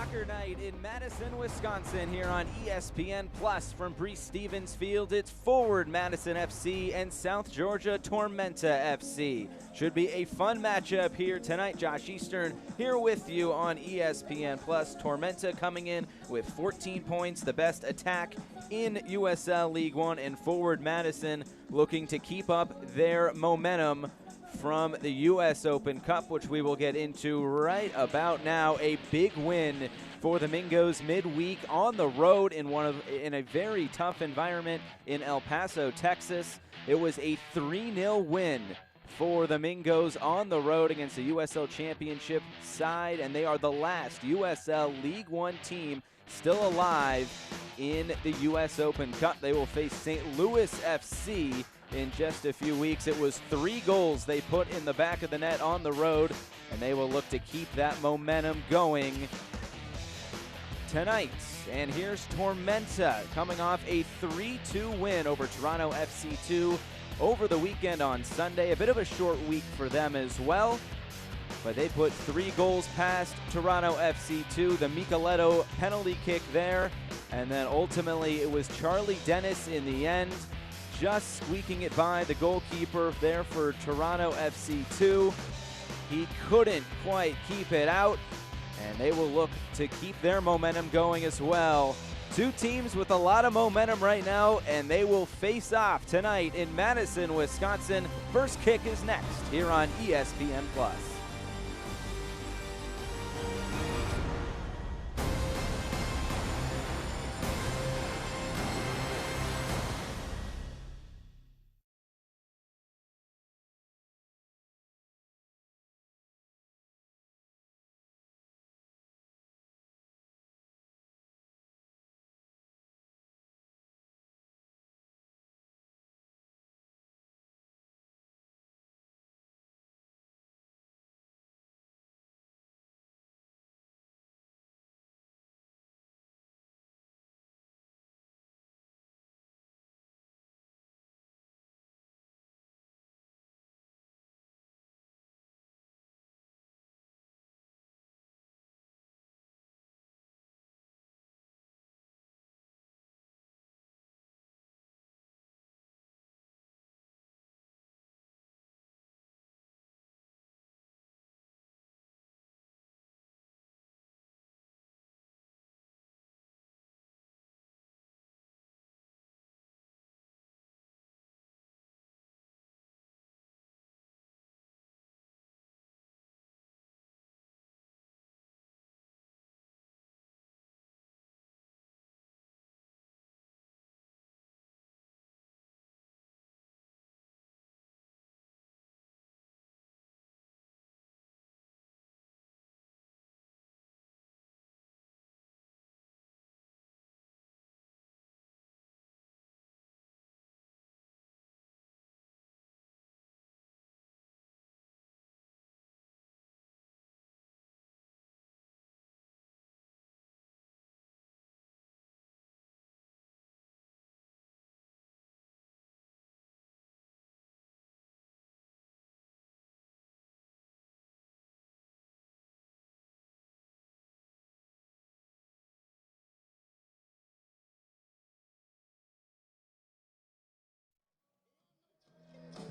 Soccer night in Madison, Wisconsin here on ESPN Plus from Breese-Stevens Field. It's Forward Madison FC and South Georgia Tormenta FC. Should be a fun matchup here tonight. Josh Eastern here with you on ESPN Plus. Tormenta coming in with 14 points, the best attack in USL League One, and Forward Madison looking to keep up their momentum from the U.S. Open Cup, which we will get into right about now. A big win for the Mingos midweek on the road in a very tough environment in El Paso, Texas. It was a 3-0 win for the Mingos on the road against the USL Championship side, and they are the last USL League One team still alive in the U.S. Open Cup. They will face St. Louis FC in just a few weeks. It was 3 goals they put in the back of the net on the road, and they will look to keep that momentum going tonight. And here's Tormenta coming off a 3-2 win over Toronto FC2 over the weekend on Sunday. A bit of a short week for them as well, but they put 3 goals past Toronto FC2. The Micheletto penalty kick there, and then ultimately it was Charlie Dennis in the end, just squeaking it by the goalkeeper there for Toronto FC2. He couldn't quite keep it out, and they will look to keep their momentum going as well. 2 teams with a lot of momentum right now, and they will face off tonight in Madison, Wisconsin. First kick is next here on ESPN Plus.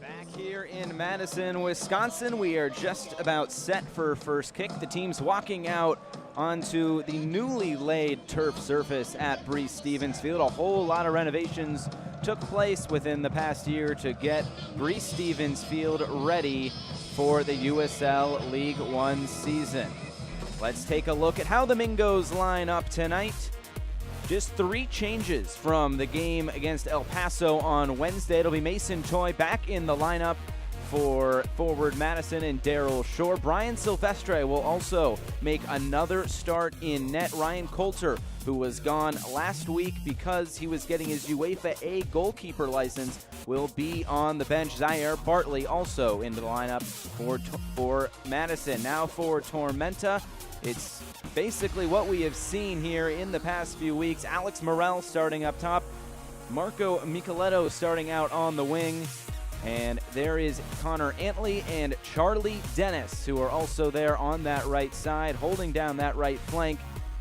Back here in Madison, Wisconsin, we are just about set for first kick. The team's walking out onto the newly laid turf surface at Breese-Stevens Field. A whole lot of renovations took place within the past year to get Breese-Stevens Field ready for the USL League One season. Let's take a look at how the Mingos line up tonight. Just 3 changes from the game against El Paso on Wednesday. It'll be Mason Toy back in the lineup for Forward Madison and Daryl Shore. Brian Silvestre will also make another start in net. Ryan Coulter, who was gone last week because he was getting his UEFA A goalkeeper license, will be on the bench. Zaire Bartley also into the lineup for Madison. Now for Tormenta, it's basically what we have seen here in the past few weeks. Alex Morel starting up top, Marco Micheletto starting out on the wing, and there is Connor Antley and Charlie Dennis, who are also there on that right side, holding down that right flank.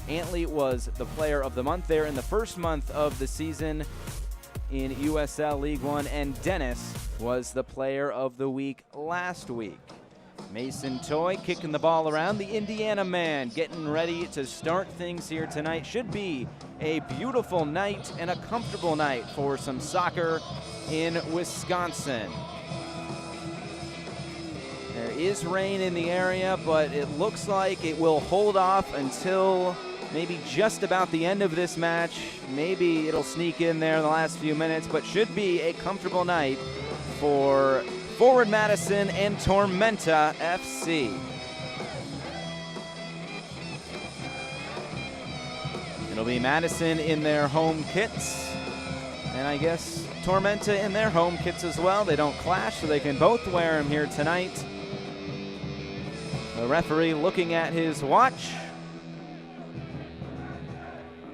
Antley was the player of the month there in the first month of the season in USL League One, and Dennis was the player of the week last week. Mason Toy kicking the ball around. The Indiana man getting ready to start things here tonight. Should be a beautiful night and a comfortable night for some soccer in Wisconsin. There is rain in the area, but it looks like it will hold off until maybe just about the end of this match. Maybe it'll sneak in there in the last few minutes, but should be a comfortable night for Forward Madison and Tormenta FC. It'll be Madison in their home kits, and I guess Tormenta in their home kits as well. They don't clash, so they can both wear them here tonight. The referee looking at his watch.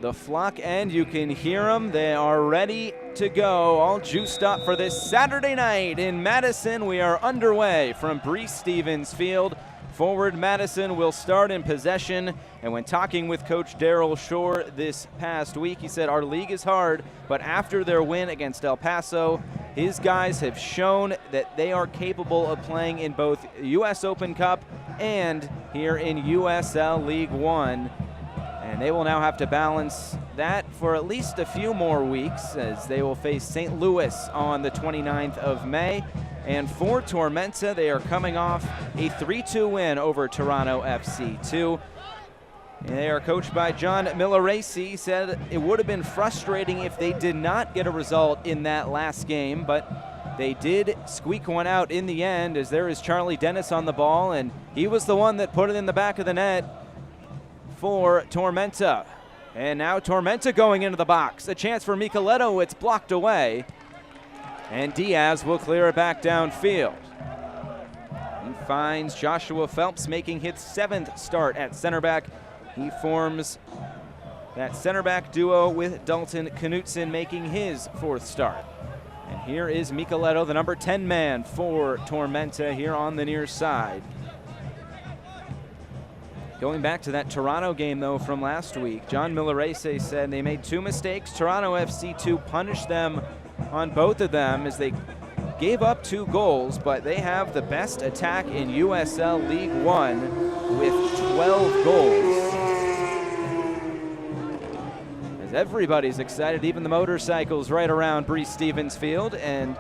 The flock end, you can hear them. They are ready to go, all juiced up for this Saturday night in Madison. We are underway from Breese-Stevens Field. Forward Madison will start in possession, and when talking with Coach Daryl Shore this past week, he said our league is hard, but after their win against El Paso, his guys have shown that they are capable of playing in both U.S. Open Cup and here in USL League One. And they will now have to balance that for at least a few more weeks, as they will face St. Louis on the 29th of May. And for Tormenta, they are coming off a 3-2 win over Toronto FC2. And they are coached by John Milleracey. He said it would have been frustrating if they did not get a result in that last game, but they did squeak one out in the end, as there is Charlie Dennis on the ball, and he was the one that put it in the back of the net for Tormenta. And now Tormenta going into the box. A chance for Micheletto. It's blocked away. And Diaz will clear it back downfield. He finds Joshua Phelps making his 7th start at center back. He forms that center back duo with Dalton Knutson making his 4th start. And here is Micheletto, the number 10 man for Tormenta here on the near side. Going back to that Toronto game, though, from last week, John Milleracey said they made 2 mistakes. Toronto FC2 punished them on both of them as they gave up 2 goals, but they have the best attack in USL League One with 12 goals. As everybody's excited, even the motorcycles right around Breese-Stevens Field. And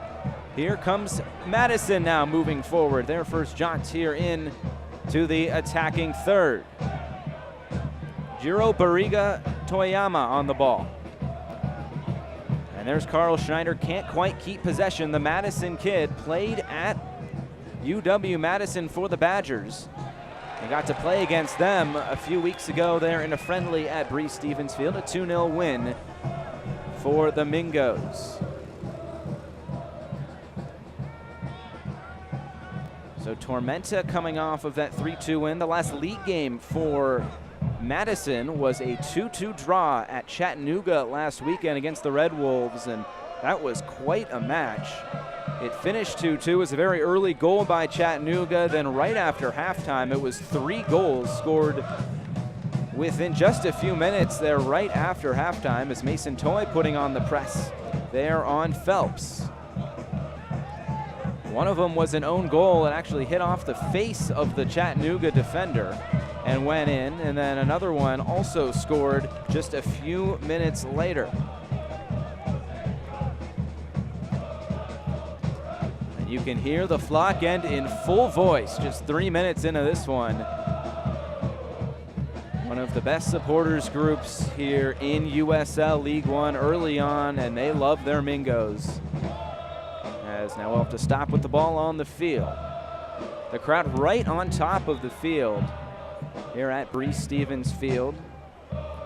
here comes Madison now moving forward. Their first jaunts here in to the attacking third. Jiro Barriga Toyama on the ball. And there's Carl Schneider, can't quite keep possession. The Madison kid played at UW-Madison for the Badgers. They got to play against them a few weeks ago there in a friendly at Breese-Stevens Field, a 2-0 win for the Mingos. So Tormenta coming off of that 3-2 win. The last league game for Madison was a 2-2 draw at Chattanooga last weekend against the Red Wolves, and that was quite a match. It finished 2-2. It was a very early goal by Chattanooga. Then right after halftime, it was 3 goals scored within just a few minutes there right after halftime, as Mason Toy putting on the press there on Phelps. One of them was an own goal. It actually hit off the face of the Chattanooga defender and went in. And then another one also scored just a few minutes later. And you can hear the flock end in full voice just 3 minutes into this one. One of the best supporters groups here in USL League One early on, and they love their Mingos. As now we'll have to stop with the ball on the field. The crowd right on top of the field here at Breese-Stevens Field.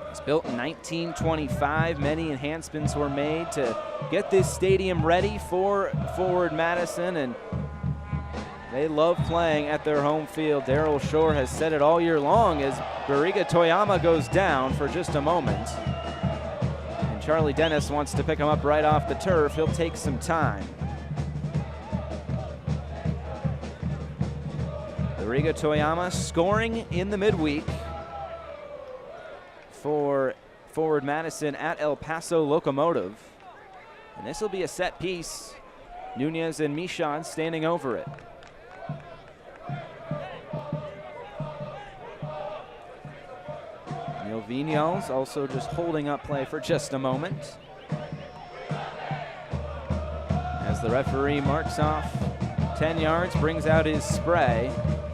It's built in 1925. Many enhancements were made to get this stadium ready for Forward Madison, and they love playing at their home field. Daryl Shore has said it all year long as Barriga Toyama goes down for just a moment. And Charlie Dennis wants to pick him up right off the turf. He'll take some time. Barriga Toyama scoring in the midweek for forward Madison at El Paso Locomotive. And this will be a set piece. Nunez and Michaud standing over it. Neil Vinyals also just holding up play for just a moment. As the referee marks off 10 yards, brings out his spray,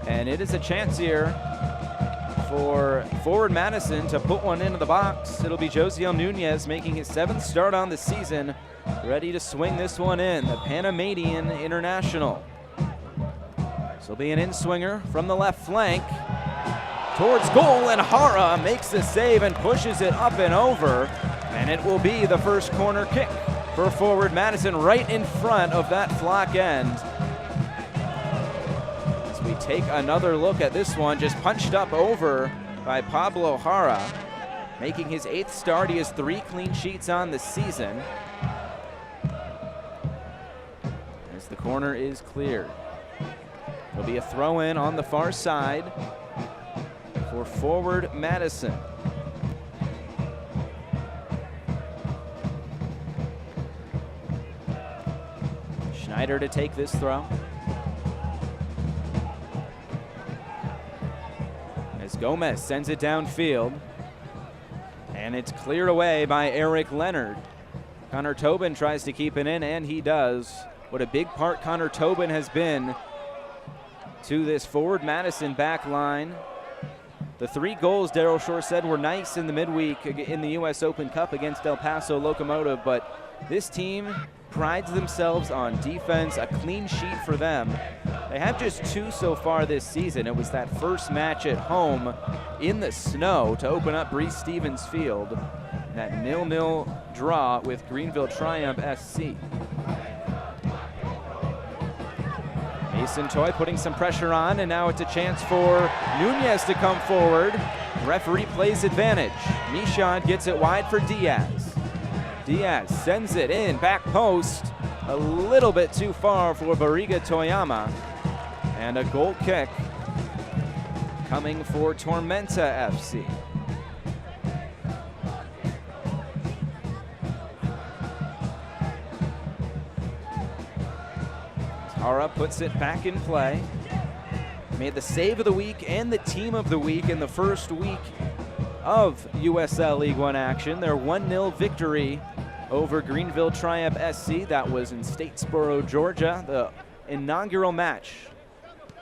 and it is a chance here for forward Madison to put one into the box. It'll be Josiel Nunez making his 7th start on the season, ready to swing this one in, the Panamanian international. This will be an in-swinger from the left flank towards goal, and Hara makes the save and pushes it up and over, and it will be the first corner kick for forward Madison right in front of that flock end. As we take another look at this one, just punched up over by Pablo Hara, making his 8th start. He has 3 clean sheets on the season. As the corner is cleared. There'll be a throw in on the far side for forward Madison. Schneider to take this throw. As Gomez sends it downfield. And it's cleared away by Eric Leonard. Connor Tobin tries to keep it in, and he does. What a big part Connor Tobin has been to this forward Madison back line. The 3 goals, Daryl Shore said, were nice in the midweek in the U.S. Open Cup against El Paso Locomotive, but this team prides themselves on defense, a clean sheet for them. They have just 2 so far this season. It was that first match at home in the snow to open up Breese Stevens Field. That 0-0 draw with Greenville Triumph SC. Mason Toy putting some pressure on, and now it's a chance for Nunez to come forward. Referee plays advantage. Michaud gets it wide for Diaz. Diaz sends it in, back post, a little bit too far for Barriga Toyama. And a goal kick coming for Tormenta FC. Hara puts it back in play. Made the save of the week and the team of the week in the first week of USL League One action. Their 1-0 victory over Greenville Triumph SC. That was in Statesboro, Georgia, the inaugural match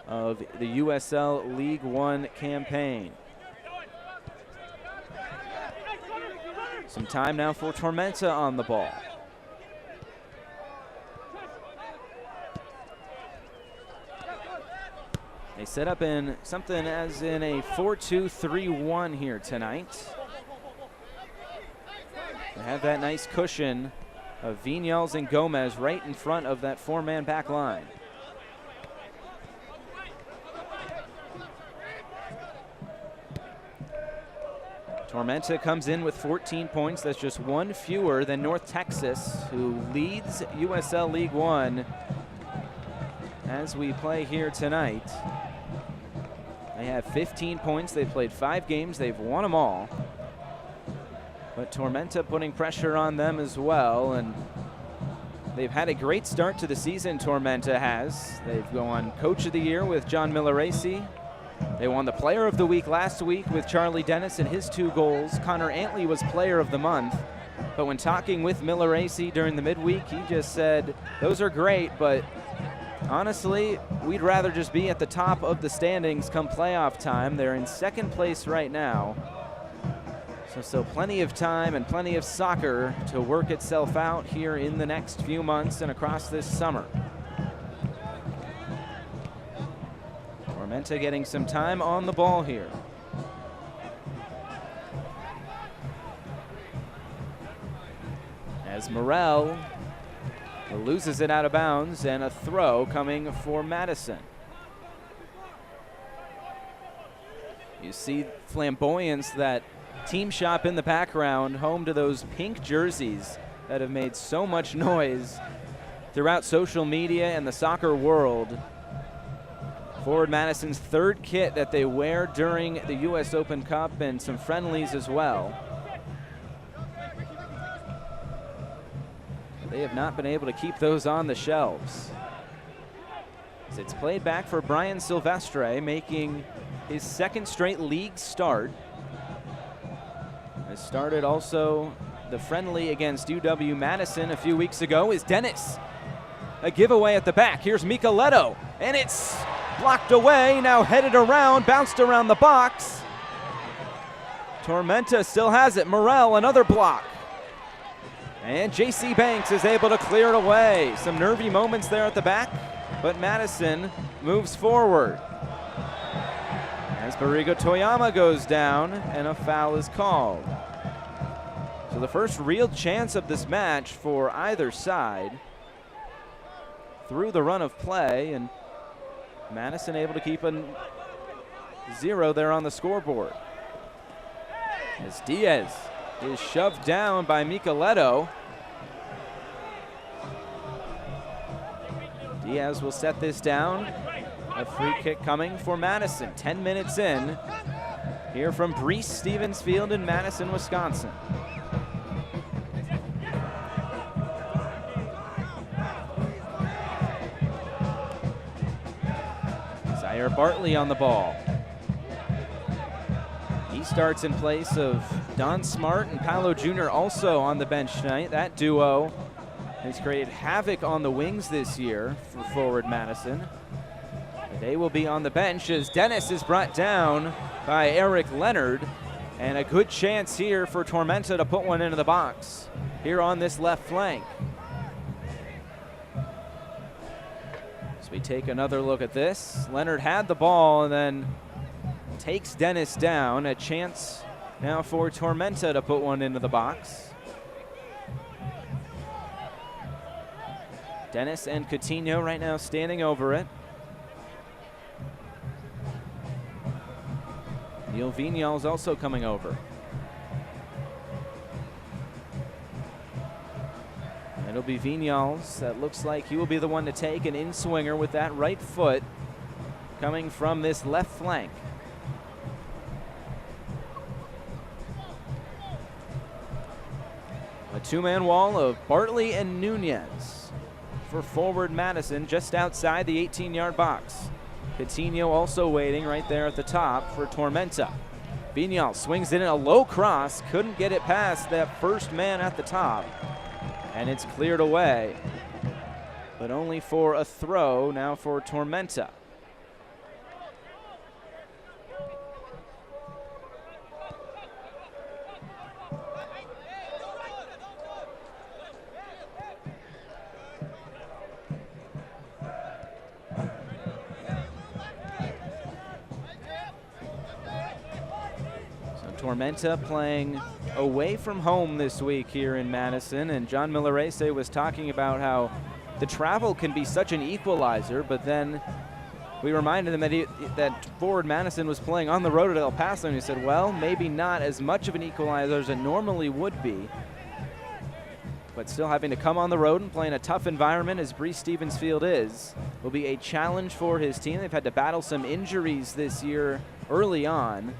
of the USL League One campaign. Some time now for Tormenta on the ball. They set up in something as in a 4-2-3-1 here tonight. They have that nice cushion of Vinyals and Gomez right in front of that 4-man back line. Tormenta comes in with 14 points. That's just 1 fewer than North Texas, who leads USL League One as we play here tonight. They have 15 points. They've played 5 games. They've won them all. But Tormenta putting pressure on them as well. And they've had a great start to the season, Tormenta has. They've won Coach of the Year with John Milleracey. They won the Player of the Week last week with Charlie Dennis and his 2 goals. Connor Antley was Player of the Month. But when talking with Milleracey during the midweek, he just said, those are great, but honestly, we'd rather just be at the top of the standings come playoff time. They're in 2nd place right now. So plenty of time and plenty of soccer to work itself out here in the next few months and across this summer. Tormenta getting some time on the ball here. As Morel loses it out of bounds, and a throw coming for Madison. You see flamboyance, that team shop in the background, home to those pink jerseys that have made so much noise throughout social media and the soccer world. Forward Madison's third kit that they wear during the U.S. Open Cup and some friendlies as well. They have not been able to keep those on the shelves. As it's played back for Brian Silvestre, making his second straight league start. Has started also the friendly against UW-Madison a few weeks ago. Is Dennis. A giveaway at the back. Here's Micheletto, and it's blocked away, now headed around, bounced around the box. Tormenta still has it. Morel, another block. And J.C. Banks is able to clear it away. Some nervy moments there at the back, but Madison moves forward. As Barigo Toyama goes down, and a foul is called. So the first real chance of this match for either side through the run of play, and Madison able to keep a 0 there on the scoreboard. As Diaz is shoved down by Micheletto. Diaz will set this down. A free kick coming for Madison. 10 minutes in here from Breese Stevens Field in Madison, Wisconsin. Zaire Bartley on the ball. He starts in place of Don Smart and Paolo Jr. also on the bench tonight. That duo has created havoc on the wings this year for forward Madison. They will be on the bench as Dennis is brought down by Eric Leonard. And a good chance here for Tormenta to put one into the box here on this left flank. As we take another look at this, Leonard had the ball and then takes Dennis down. A chance now for Tormenta to put one into the box. Dennis and Coutinho right now standing over it. Neil Vignal's also coming over. And it'll be Vignal's. That looks like he will be the one to take an in-swinger with that right foot coming from this left flank. A two-man wall of Bartley and Nunez for forward Madison just outside the 18-yard box. Coutinho also waiting right there at the top for Tormenta. Vignal swings in a low cross, couldn't get it past that first man at the top, and it's cleared away, but only for a throw now for Tormenta. Tormenta playing away from home this week here in Madison, and John Millerese was talking about how the travel can be such an equalizer, but then we reminded him that that forward Madison was playing on the road at El Paso, and he said, well, maybe not as much of an equalizer as it normally would be, but still having to come on the road and play in a tough environment as Breese Stevens Field is will be a challenge for his team. They've had to battle some injuries this year early on.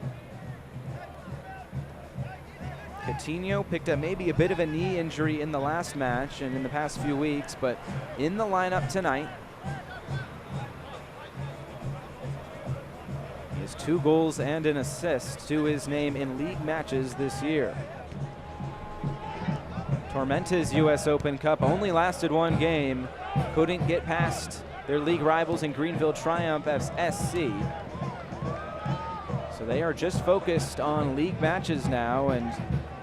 Coutinho picked up maybe a bit of a knee injury in the last match and in the past few weeks, but in the lineup tonight. He has 2 goals and an assist to his name in league matches this year. Tormenta's U.S. Open Cup only lasted 1 game, couldn't get past their league rivals in Greenville Triumph SC. So they are just focused on league matches now, and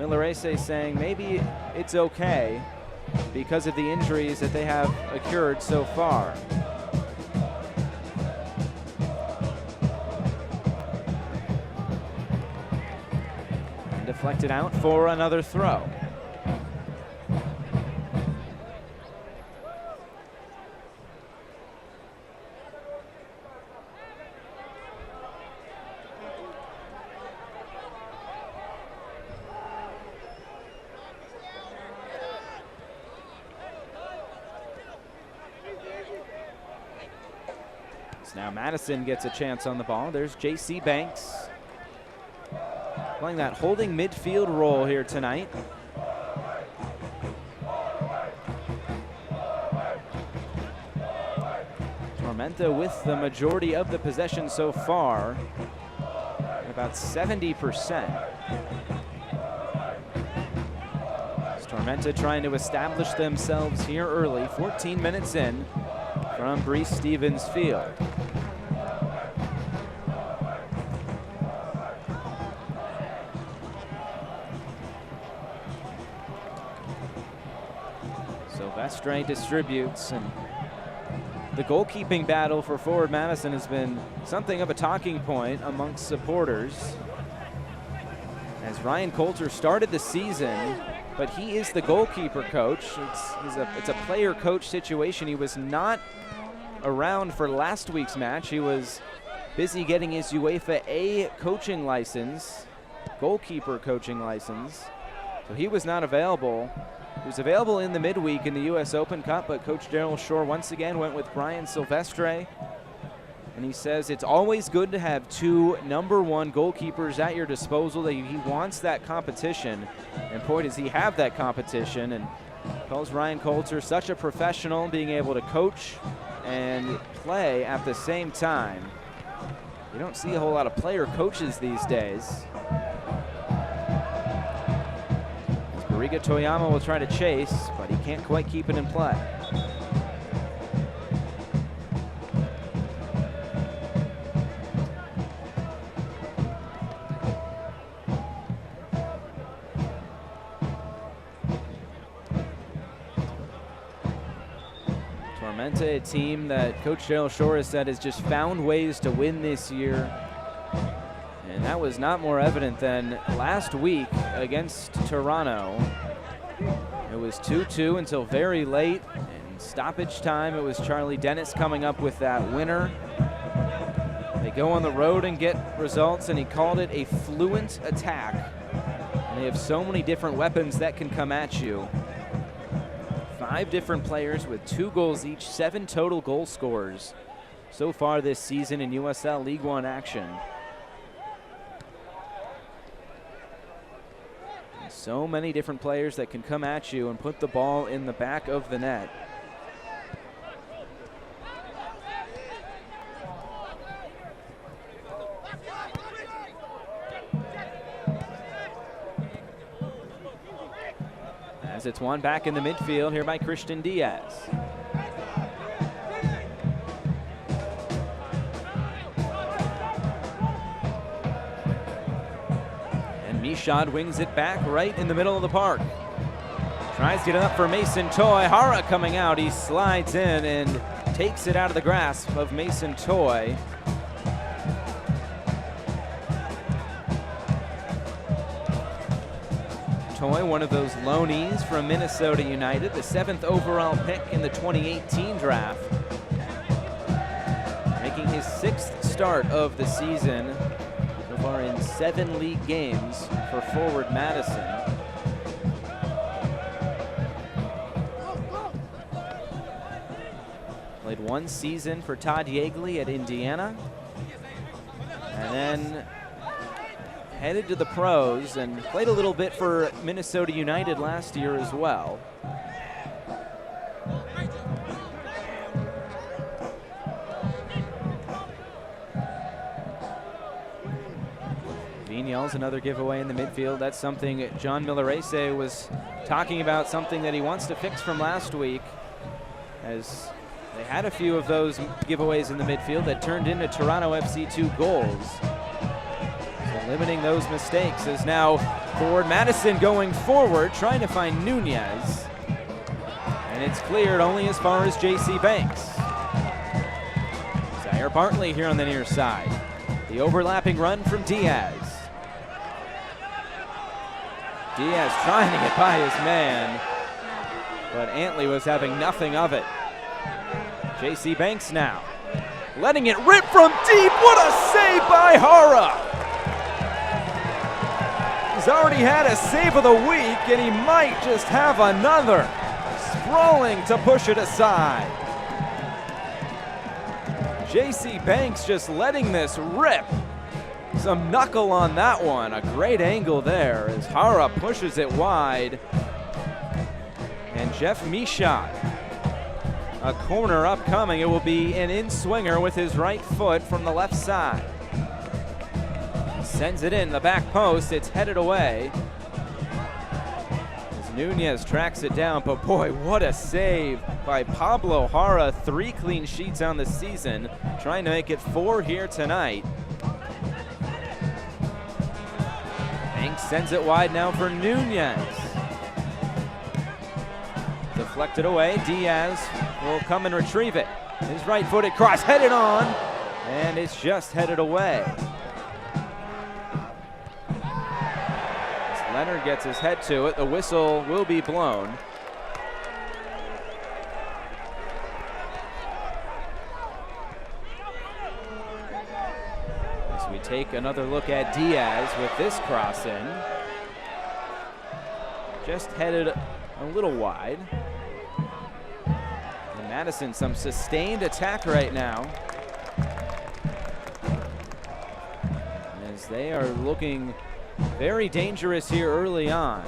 Millerese saying maybe it's okay because of the injuries that they have occurred so far. And deflected out for another throw. So now Madison gets a chance on the ball. There's J.C. Banks playing that holding midfield role here tonight. Tormenta with the majority of the possession so far, about 70%. Tormenta trying to establish themselves here early, 14 minutes in from Breese Stevens Field. Silvestre distributes, and the goalkeeping battle for Forward Madison has been something of a talking point amongst supporters. As Ryan Coulter started the season, but he is the goalkeeper coach. It's a player coach situation. He was not around for last week's match. He was busy getting his UEFA A coaching license, goalkeeper coaching license. So he was not available. He was available in the midweek in the U.S. Open Cup, but Coach Daryl Shore once again went with Brian Silvestre. And he says it's always good to have two #1 goalkeepers at your disposal. That he wants that competition, and boy, does he have that competition. And calls Ryan Coulter such a professional, being able to coach and play at the same time. You don't see a whole lot of player coaches these days. Riga Toyama will try to chase, but he can't quite keep it in play. Tormenta, a team that Coach Daryl Shore has said has just found ways to win this year. And that was not more evident than last week against Toronto. It was 2-2 until very late. In stoppage time, it was Charlie Dennis coming up with that winner. They go on the road and get results, and he called it a fluent attack. And they have so many different weapons that can come at you. 5 different players with 2 goals each, 7 total goal scorers so far this season in USL League One action. So many different players that can come at you and put the ball in the back of the net. As it's won back in the midfield here by Christian Diaz. Mishad wings it back right in the middle of the park. Tries to get it up for Mason Toy. Hara coming out. He slides in and takes it out of the grasp of Mason Toy. Toy, one of those loanees from Minnesota United, the 7th overall pick in the 2018 draft. Making his 6th start of the season. Far in 7 league games for Forward Madison. Played 1 season for Todd Yeagley at Indiana, and then headed to the pros and played a little bit for Minnesota United last year as well. Vignal's another giveaway in the midfield. That's something John Millerese was talking about, something that he wants to fix from last week, as they had a few of those giveaways in the midfield that turned into Toronto FC 2 goals. So limiting those mistakes is now Forward Madison going forward, trying to find Nunez. And it's cleared only as far as J.C. Banks. Zaire Bartley here on the near side. The overlapping run from Diaz. Diaz trying to get by his man, but Antley was having nothing of it. J.C. Banks now, letting it rip from deep. What a save by Hara! He's already had a save of the week, and he might just have another. Sprawling to push it aside. JC Banks just letting this rip. Some knuckle on that one. A great angle there as Hara pushes it wide. And Jeff Michaud, a corner upcoming. It will be an in-swinger with his right foot from the left side. He sends it in the back post. It's headed away. As Nunez tracks it down, but boy, what a save by Pablo Hara. 3 clean sheets on the season, trying to make it 4 here tonight. Banks sends it wide now for Nunez. Deflected away, Diaz will come and retrieve it. His right-footed cross headed on, and it's just headed away. As Leonard gets his head to it, the whistle will be blown. As we take another look at Diaz with this cross in. Just headed a little wide. And Madison, some sustained attack right now, as they are looking very dangerous here early on.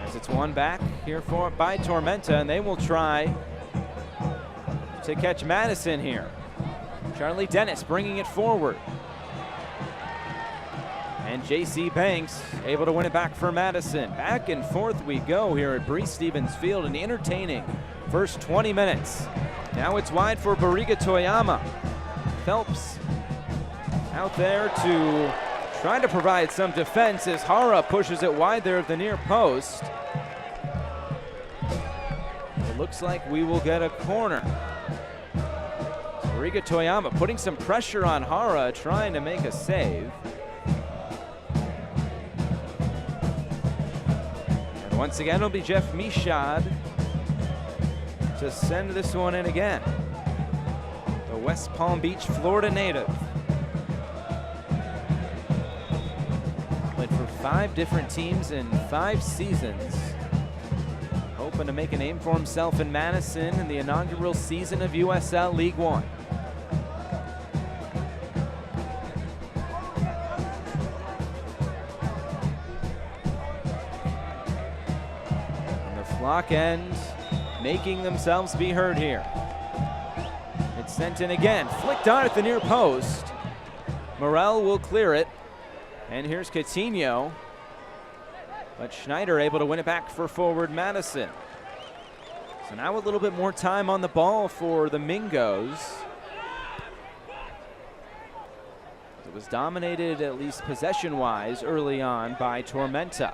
As it's one back here by Tormenta, and they will try to catch Madison here. Charlie Dennis bringing it forward. And JC Banks able to win it back for Madison. Back and forth we go here at Breese-Stevens Field. An entertaining first 20 minutes. Now it's wide for Bariga Toyama. Phelps out there to try to provide some defense as Hara pushes it wide there at the near post. It looks like we will get a corner. Bariga Toyama putting some pressure on Hara, trying to make a save. Once again, it'll be Jeff Michaud to send this one in again. The West Palm Beach, Florida native. Played for 5 different teams in 5 seasons. Hoping to make a name for himself in Madison in the inaugural season of USL League One. Flock end making themselves be heard here. It's sent in again, flicked on at the near post. Morel will clear it, and here's Coutinho, but Schneider able to win it back for forward Madison. So now a little bit more time on the ball for the Mingos. It was dominated, at least possession-wise, early on by Tormenta.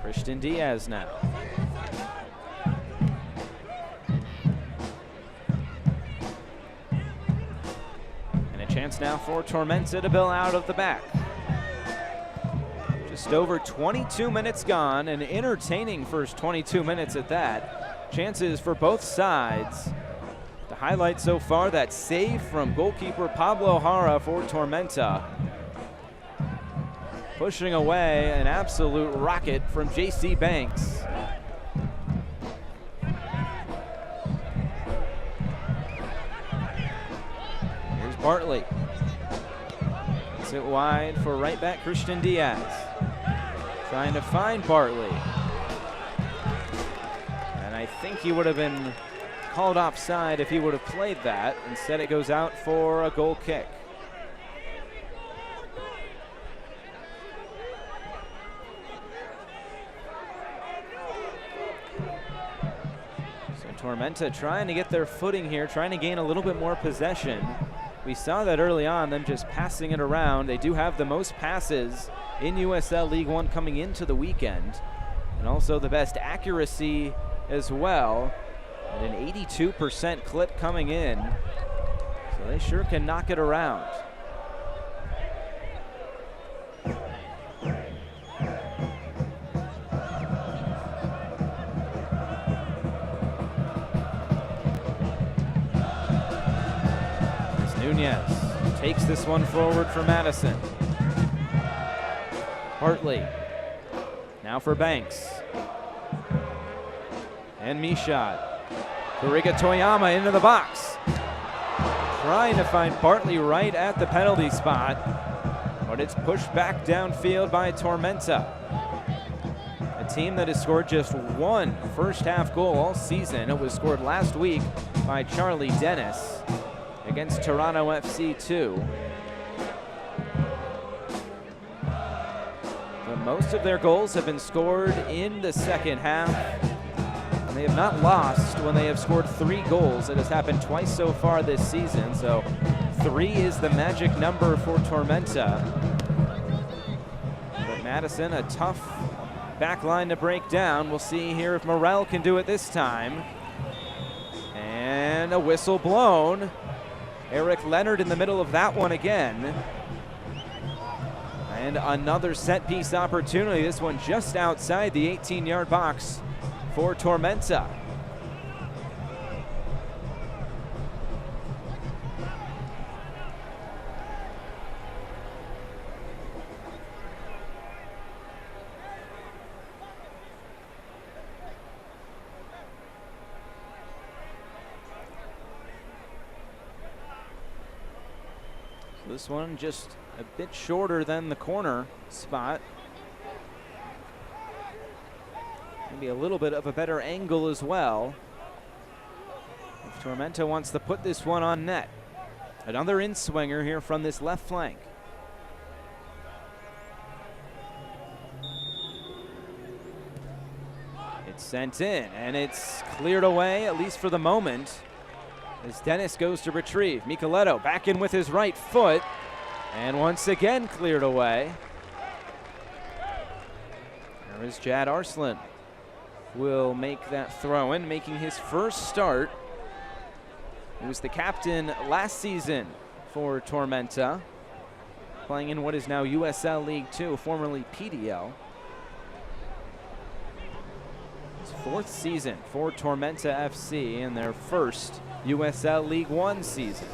Christian Diaz now. And a chance now for Tormenta to bill out of the back. Just over 22 minutes gone, an entertaining first 22 minutes at that. Chances for both sides. The highlight so far, that save from goalkeeper Pablo Hara for Tormenta. Pushing away an absolute rocket from JC Banks. Here's Bartley. Gets it wide for right back Christian Diaz. Trying to find Bartley. And I think he would have been called offside if he would have played that. Instead it goes out for a goal kick. Tormenta trying to get their footing here, trying to gain a little bit more possession. We saw that early on, them just passing it around. They do have the most passes in USL League One coming into the weekend, and also the best accuracy as well, at an 82% clip coming in. So they sure can knock it around. Nunez takes this one forward for Madison. Bartley. Now for Banks. And Mishad. Kariga Toyama into the box. Trying to find Bartley right at the penalty spot, but it's pushed back downfield by Tormenta. A team that has scored just one first-half goal all season. It was scored last week by Charlie Dennis against Toronto FC 2. But most of their goals have been scored in the second half. And they have not lost when they have scored 3 goals. It has happened twice so far this season, so 3 is the magic number for Tormenta. But Madison, a tough back line to break down. We'll see here if Morel can do it this time. And a whistle blown. Eric Leonard in the middle of that one again. And another set piece opportunity, this one just outside the 18-yard box for Tormenta. So this one just a bit shorter than the corner spot. Maybe a little bit of a better angle as well. If Tormenta wants to put this one on net. Another in-swinger here from this left flank. It's sent in, and it's cleared away, at least for the moment, as Dennis goes to retrieve. Micheletto back in with his right foot, and once again cleared away. There is Jad Arslan. Will make that throw in, making his first start. He was the captain last season for Tormenta, playing in what is now USL League 2, formerly PDL. His 4th season for Tormenta FC in their first USL League 1 season.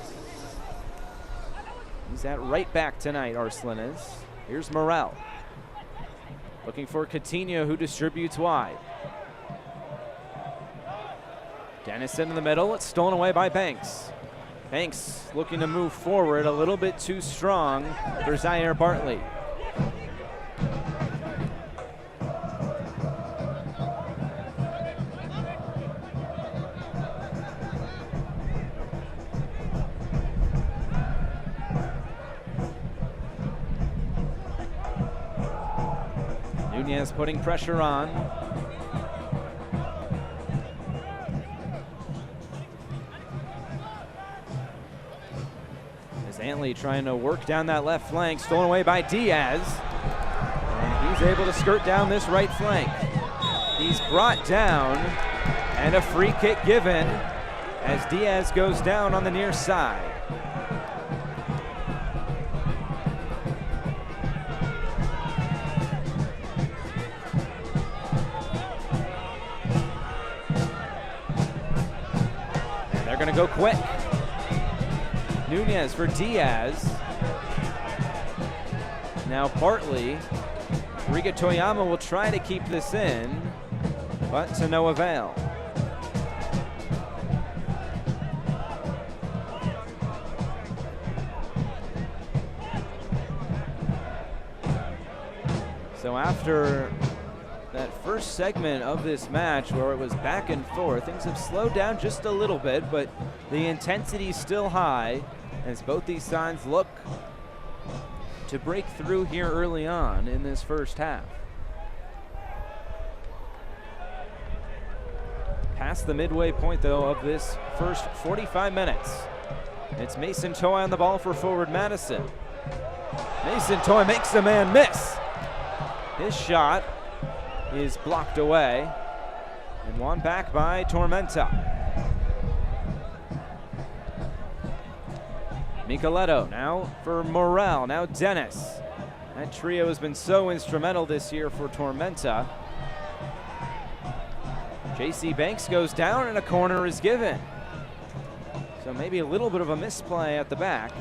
He's at right back tonight, Arslan is. Here's Morel. Looking for Coutinho, who distributes wide. Dennis in the middle, it's stolen away by Banks. Banks looking to move forward, a little bit too strong for Zaire Bartley. Nunez putting pressure on. Antley trying to work down that left flank, stolen away by Diaz. And he's able to skirt down this right flank. He's brought down, and a free kick given as Diaz goes down on the near side. And they're going to go quick. Nunez for Diaz. Now Bartley. Riga Toyama will try to keep this in, but to no avail. So after that first segment of this match where it was back and forth, things have slowed down just a little bit, but the intensity is still high as both these sides look to break through here early on in this first half. Past the midway point, though, of this first 45 minutes. It's Mason Toy on the ball for forward Madison. Mason Toy makes the man miss. His shot is blocked away and won back by Tormenta. Micheletto now for Morel, now Dennis. That trio has been so instrumental this year for Tormenta. JC Banks goes down and a corner is given. So maybe a little bit of a misplay at the back.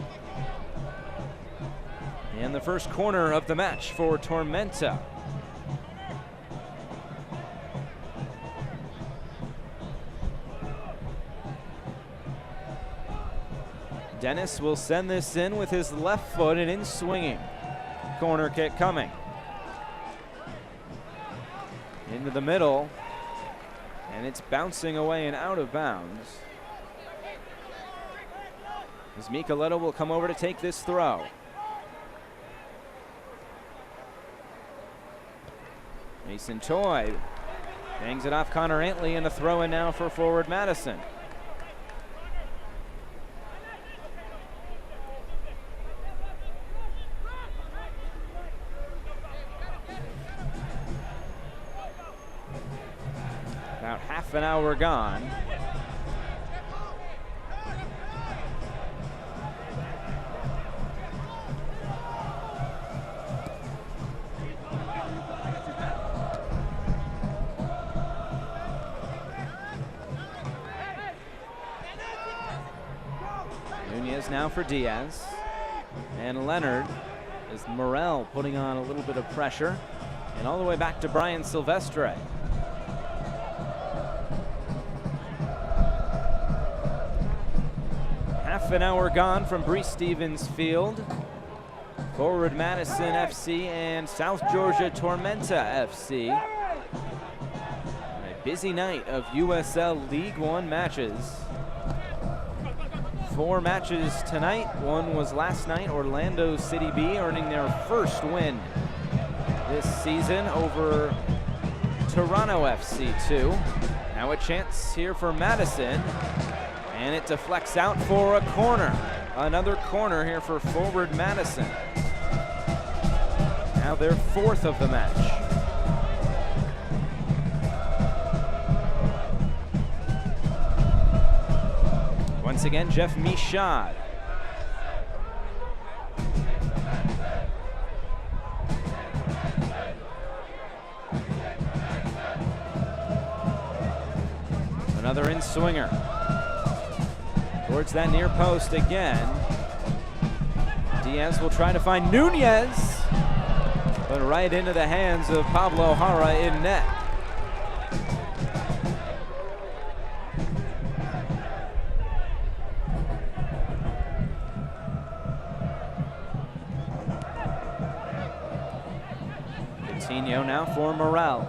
And the first corner of the match for Tormenta. Dennis will send this in with his left foot and in swinging. Corner kick coming. Into the middle, and it's bouncing away and out of bounds. As Micheletto will come over to take this throw. Mason Toy bangs it off Connor Antley, and a throw in now for forward Madison. About half an hour gone. Nunez now for Diaz. And Leonard is Morel putting on a little bit of pressure. And all the way back to Brian Silvestre. Half an hour gone from Bree Stevens Field. Forward Madison FC and South Georgia Tormenta FC. A busy night of USL League One matches. 4 matches tonight. One was last night. Orlando City B earning their first win this season over Toronto FC 2. Now a chance here for Madison. And it deflects out for a corner. Another corner here for forward Madison. Now their 4th of the match. Once again, Jeff Michaud. Another in-swinger. Towards that near post again. Diaz will try to find Nunez, but right into the hands of Pablo Jara in net. Coutinho now for Morel.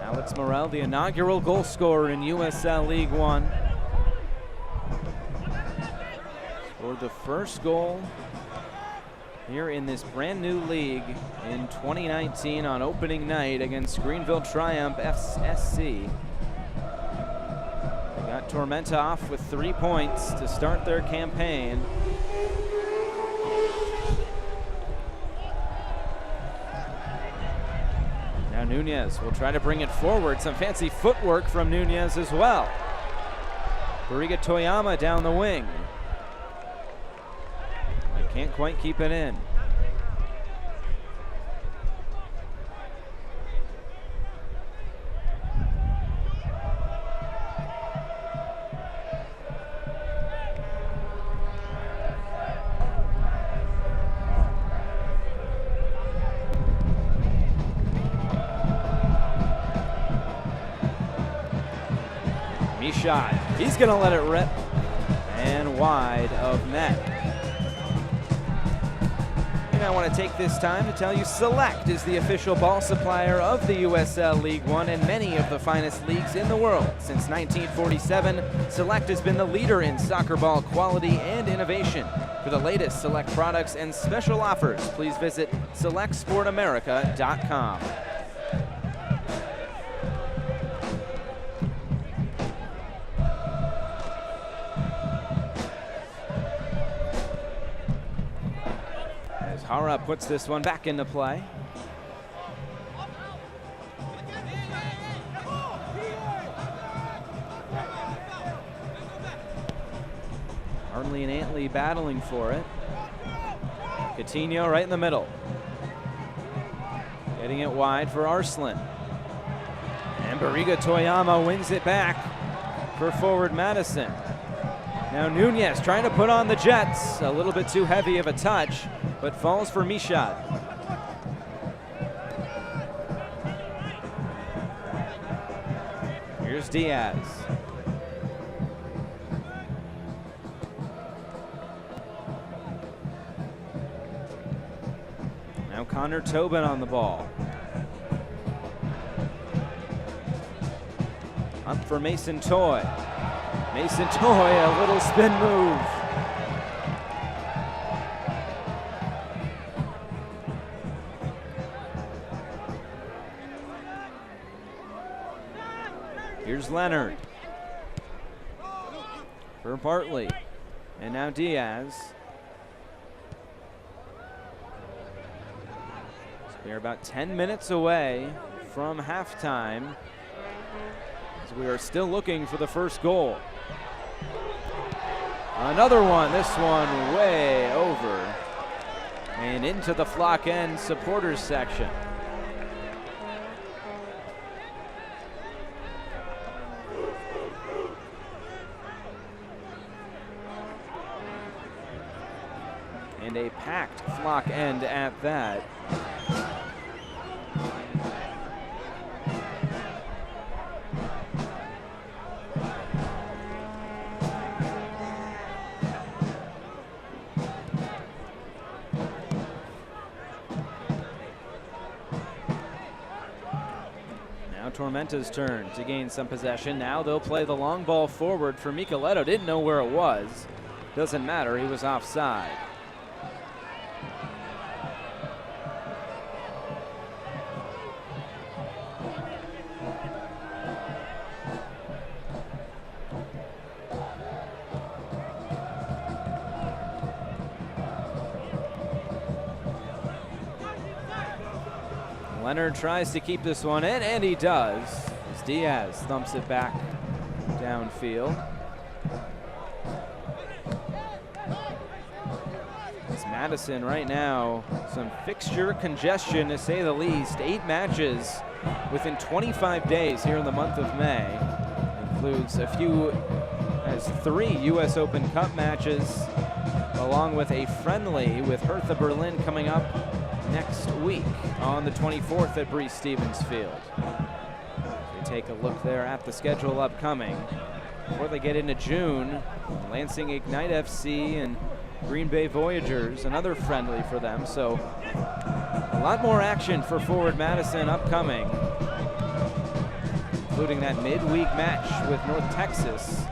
Alex Morel, the inaugural goal scorer in USL League One. Scored the first goal here in this brand new league in 2019 on opening night against Greenville Triumph SC. They got Tormenta off with 3 points to start their campaign. Now Nunez will try to bring it forward. Some fancy footwork from Nunez as well. Bariga Toyama down the wing. They can't quite keep it in. Shot. He's going to let it rip, and wide of net. And I want to take this time to tell you Select is the official ball supplier of the USL League One and many of the finest leagues in the world. Since 1947, Select has been the leader in soccer ball quality and innovation. For the latest Select products and special offers, please visit selectsportamerica.com. Jara puts this one back into play. Arnley and Antley battling for it. Coutinho right in the middle. Getting it wide for Arslan. And Bariga Toyama wins it back for forward Madison. Now Nunez trying to put on the Jets. A little bit too heavy of a touch, but falls for Michaud. Here's Diaz. Now Connor Tobin on the ball. Up for Mason Toy. Mason Toy, a little spin move. Here's Leonard. For Bartley. And now Diaz. So we are about 10 minutes away from halftime, as we are still looking for the first goal. Another one, this one way over and into the Flock End supporters section. And a packed Flock End at that. Tormenta's turn to gain some possession. Now they'll play the long ball forward for Micheletto. Didn't know where it was. Doesn't matter, he was offside. Leonard tries to keep this one in, and he does, as Diaz thumps it back downfield. It's Madison right now, some fixture congestion to say the least. 8 matches within 25 days here in the month of May. Includes a few, as 3 US Open Cup matches, along with a friendly with Hertha Berlin coming up next week on the 24th at Breese Stevens Field. We take a look there at the schedule upcoming. Before they get into June, Lansing Ignite FC and Green Bay Voyagers, another friendly for them. So a lot more action for Forward Madison upcoming, including that midweek match with North Texas,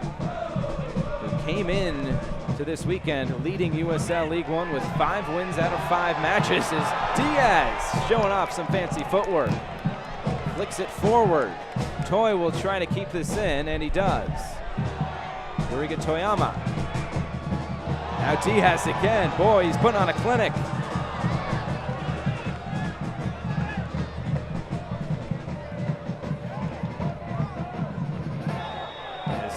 who came in to this weekend leading USL League One with 5 wins out of 5 matches. Is Diaz showing off some fancy footwork. Flicks it forward. Toy will try to keep this in, and he does. Yuriga Toyama. Now Diaz again. Boy, he's putting on a clinic.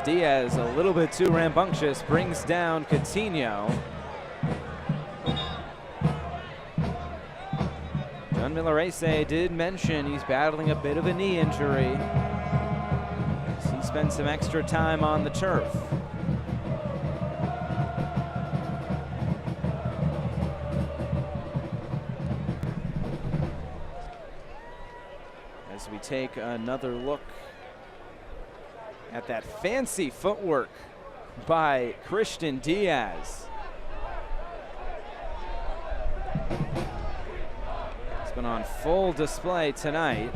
Diaz, a little bit too rambunctious, brings down Coutinho. John Millarese did mention he's battling a bit of a knee injury. He spent some extra time on the turf. As we take another look at that fancy footwork by Christian Diaz. It's been on full display tonight.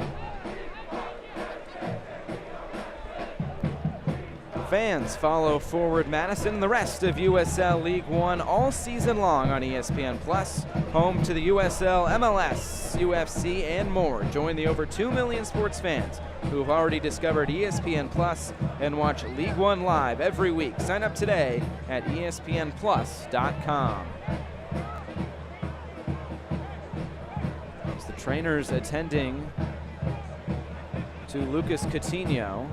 Fans follow Forward Madison and the rest of USL League One all season long on ESPN Plus, home to the USL, MLS, UFC, and more. Join the over 2 million sports fans who have already discovered ESPN Plus and watch League One live every week. Sign up today at espnplus.com. As the trainers attending to Lucas Coutinho.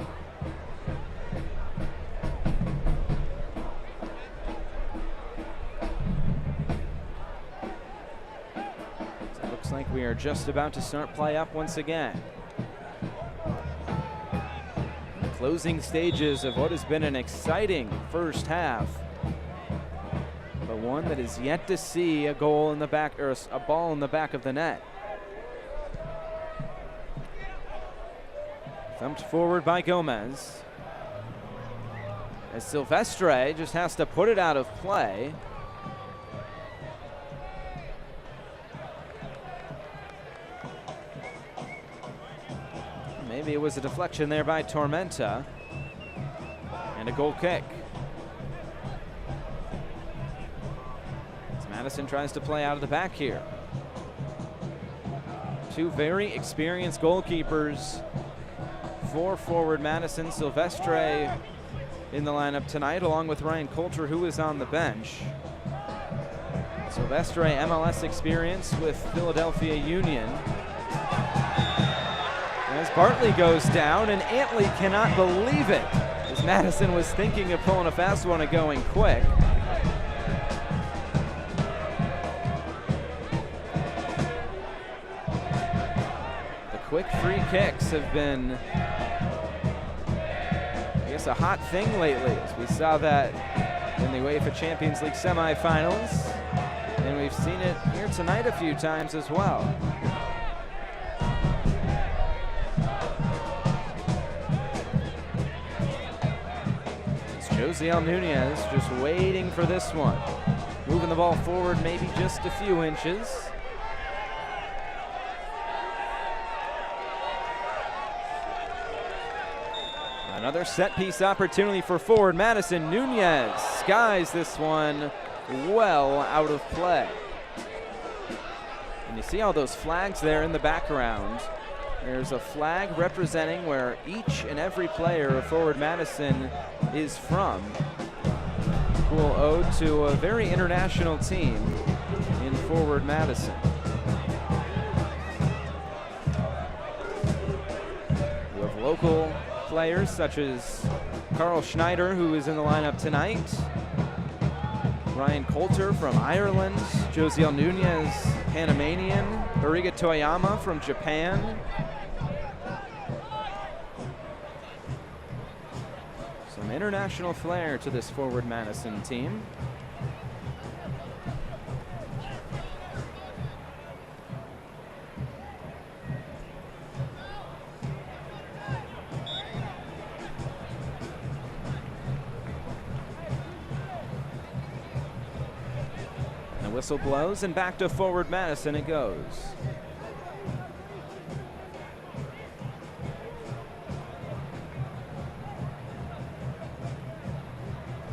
It looks like we are just about to start play up once again. Closing stages of what has been an exciting first half but one that is yet to see a goal in the back, or a ball in the back of the net. Thumped forward by Gomez. As Silvestre just has to put it out of play. Maybe it was a deflection there by Tormenta. And a goal kick. As Madison tries to play out of the back here. Two very experienced goalkeepers for forward Madison. Silvestre in the lineup tonight, along with Ryan Coulter, who is on the bench. Silvestre, MLS experience with Philadelphia Union. As Bartley goes down, and Antley cannot believe it, as Madison was thinking of pulling a fast one and going quick. The quick free kicks have been, I guess, a hot thing lately, as we saw that in the UEFA Champions League semifinals, and we've seen it here tonight a few times as well. Josiel Nunez just waiting for this one. Moving the ball forward maybe just a few inches. Another set piece opportunity for forward Madison. Nunez skies this one well out of play. And you see all those flags there in the background. There's a flag representing where each and every player of forward Madison is from. Cool ode to a very international team in forward Madison. We have local players such as Carl Schneider, who is in the lineup tonight. Ryan Coulter from Ireland. Josiel Nunez, Panamanian. Bariga Toyama from Japan. Some international flair to this forward Madison team. The whistle blows, and back to forward Madison it goes.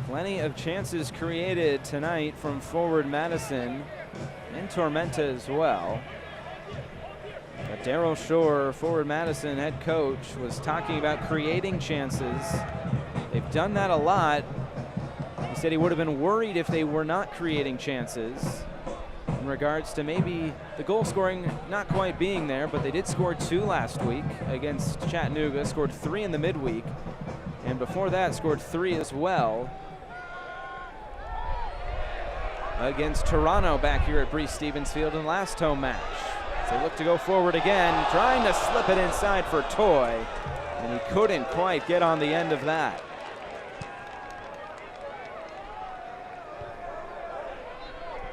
Plenty of chances created tonight from forward Madison and Tormenta as well. But Daryl Shore, forward Madison head coach, was talking about creating chances. They've done that a lot. He said he would have been worried if they were not creating chances in regards to maybe the goal scoring not quite being there, but they did score 2 last week against Chattanooga, scored 3 in the midweek, and before that scored 3 as well against Toronto back here at Breese-Stevens Field in last home match. So they look to go forward again, trying to slip it inside for Toy, and he couldn't quite get on the end of that.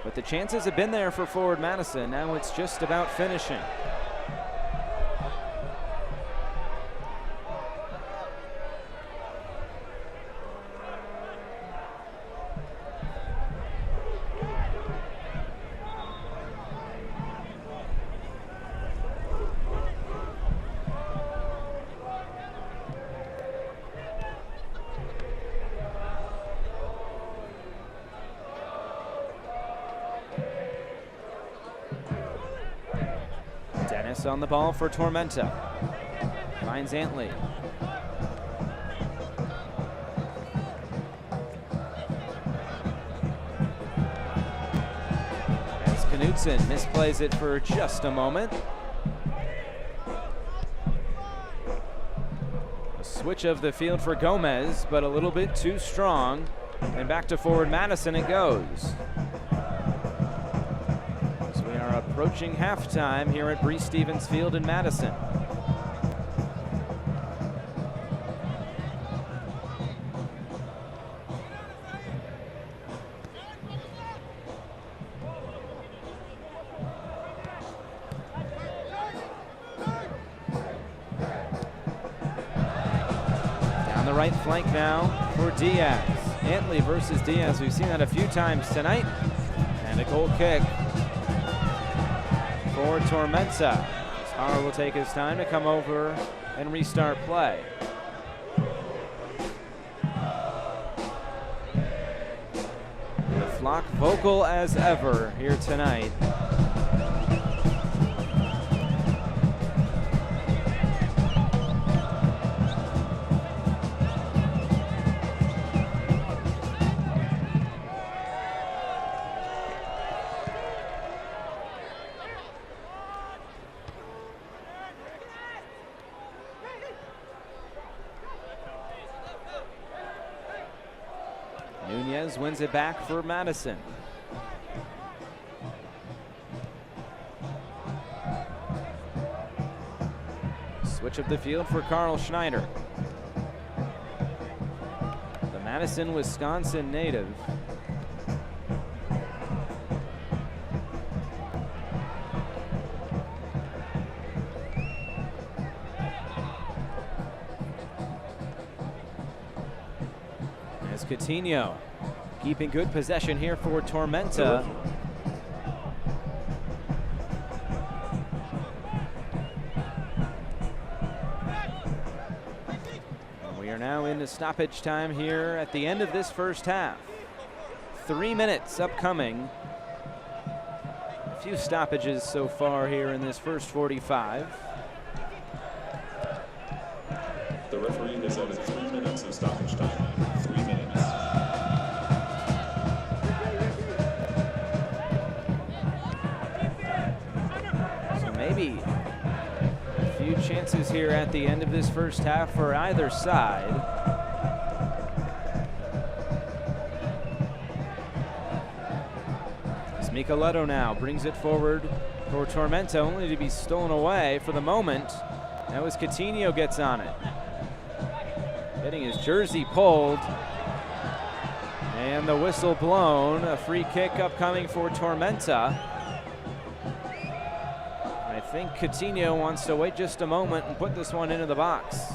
But the chances have been there for forward Madison. Now it's just about finishing. On the ball for Tormenta. Finds Antley. As Knutson misplays it for just a moment. A switch of the field for Gomez, but a little bit too strong. And back to forward Madison it goes. Approaching halftime here at Breese-Stevens Field in Madison. right flank now for Diaz. Antley versus Diaz. We've seen that a few times tonight. And a goal kick for Tormenta. Har will take his time to come over and restart play. The flock vocal as ever here tonight. Nunez wins it back for Madison. Switch of the field for Carl Schneider. The Madison, Wisconsin native. As Coutinho keeping good possession here for Tormenta. And we are now into stoppage time here at the end of this first half. 3 minutes upcoming. A few stoppages so far here in this first 45. The referee has added 3 minutes of stoppage time. 3 minutes. So maybe a few chances here at the end of this first half for either side. As Micheletto now brings it forward for Tormenta, only to be stolen away for the moment. Now as Coutinho gets on it. Getting his jersey pulled. And the whistle blown. A free kick upcoming for Tormenta. I think Coutinho wants to wait just a moment and put this one into the box.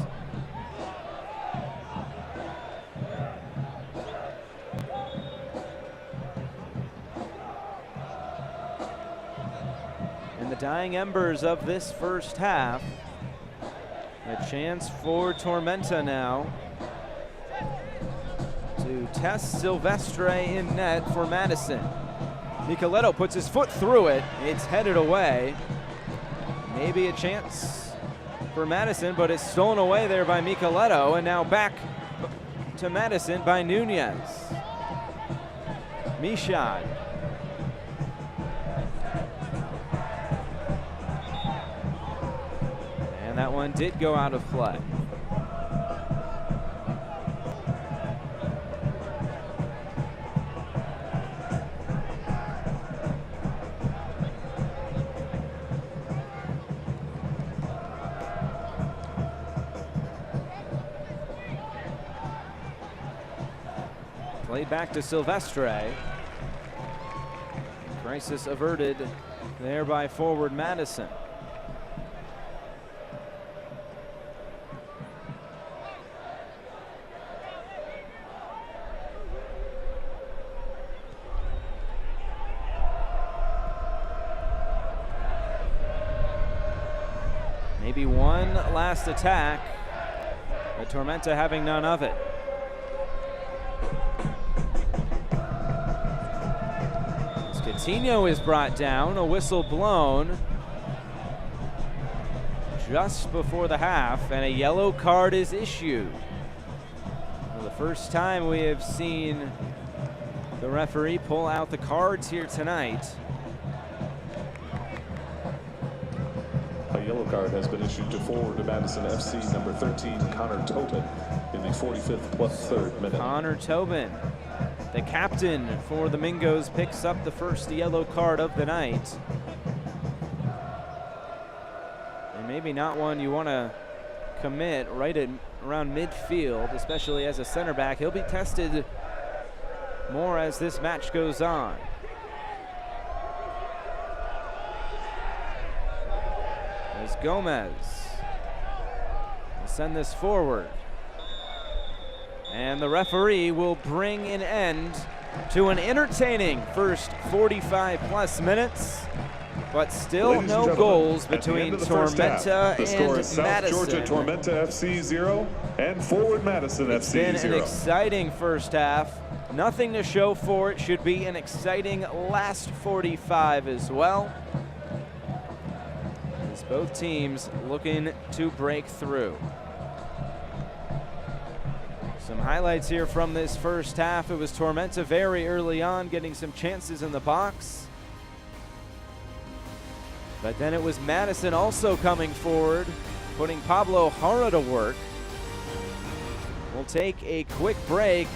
In the dying embers of this first half, a chance for Tormenta now to test Silvestre in net for Madison. Micheletto puts his foot through it. It's headed away. Maybe a chance for Madison, but it's stolen away there by Micheletto, and now back to Madison by Nunez. Michaud. That one did go out of play. Played back to Silvestre. Crisis averted there by forward Madison. Maybe one last attack, but Tormenta having none of it. As Coutinho is brought down, a whistle blown just before the half, and a yellow card is issued. For the first time we have seen the referee pull out the cards here tonight. A yellow card has been issued to forward Madison FC number 13, Connor Tobin, in the 45th plus third minute. Connor Tobin, the captain for the Mingos, picks up the first yellow card of the night. And maybe not one you want to commit right around midfield, especially as a center back. He'll be tested more as this match goes on. As Gomez will send this forward. And the referee will bring an end to an entertaining first 45-plus minutes, but still no goals between Tormenta and Madison. Georgia Tormenta FC 0 and Forward Madison FC 0. It's been an exciting first half. Nothing to show for it. Should be an exciting last 45 as well, as both teams looking to break through. Some highlights here from this first half. It was Tormenta very early on getting some chances in the box. But then it was Madison also coming forward, putting Pablo Jara to work. We'll take a quick break.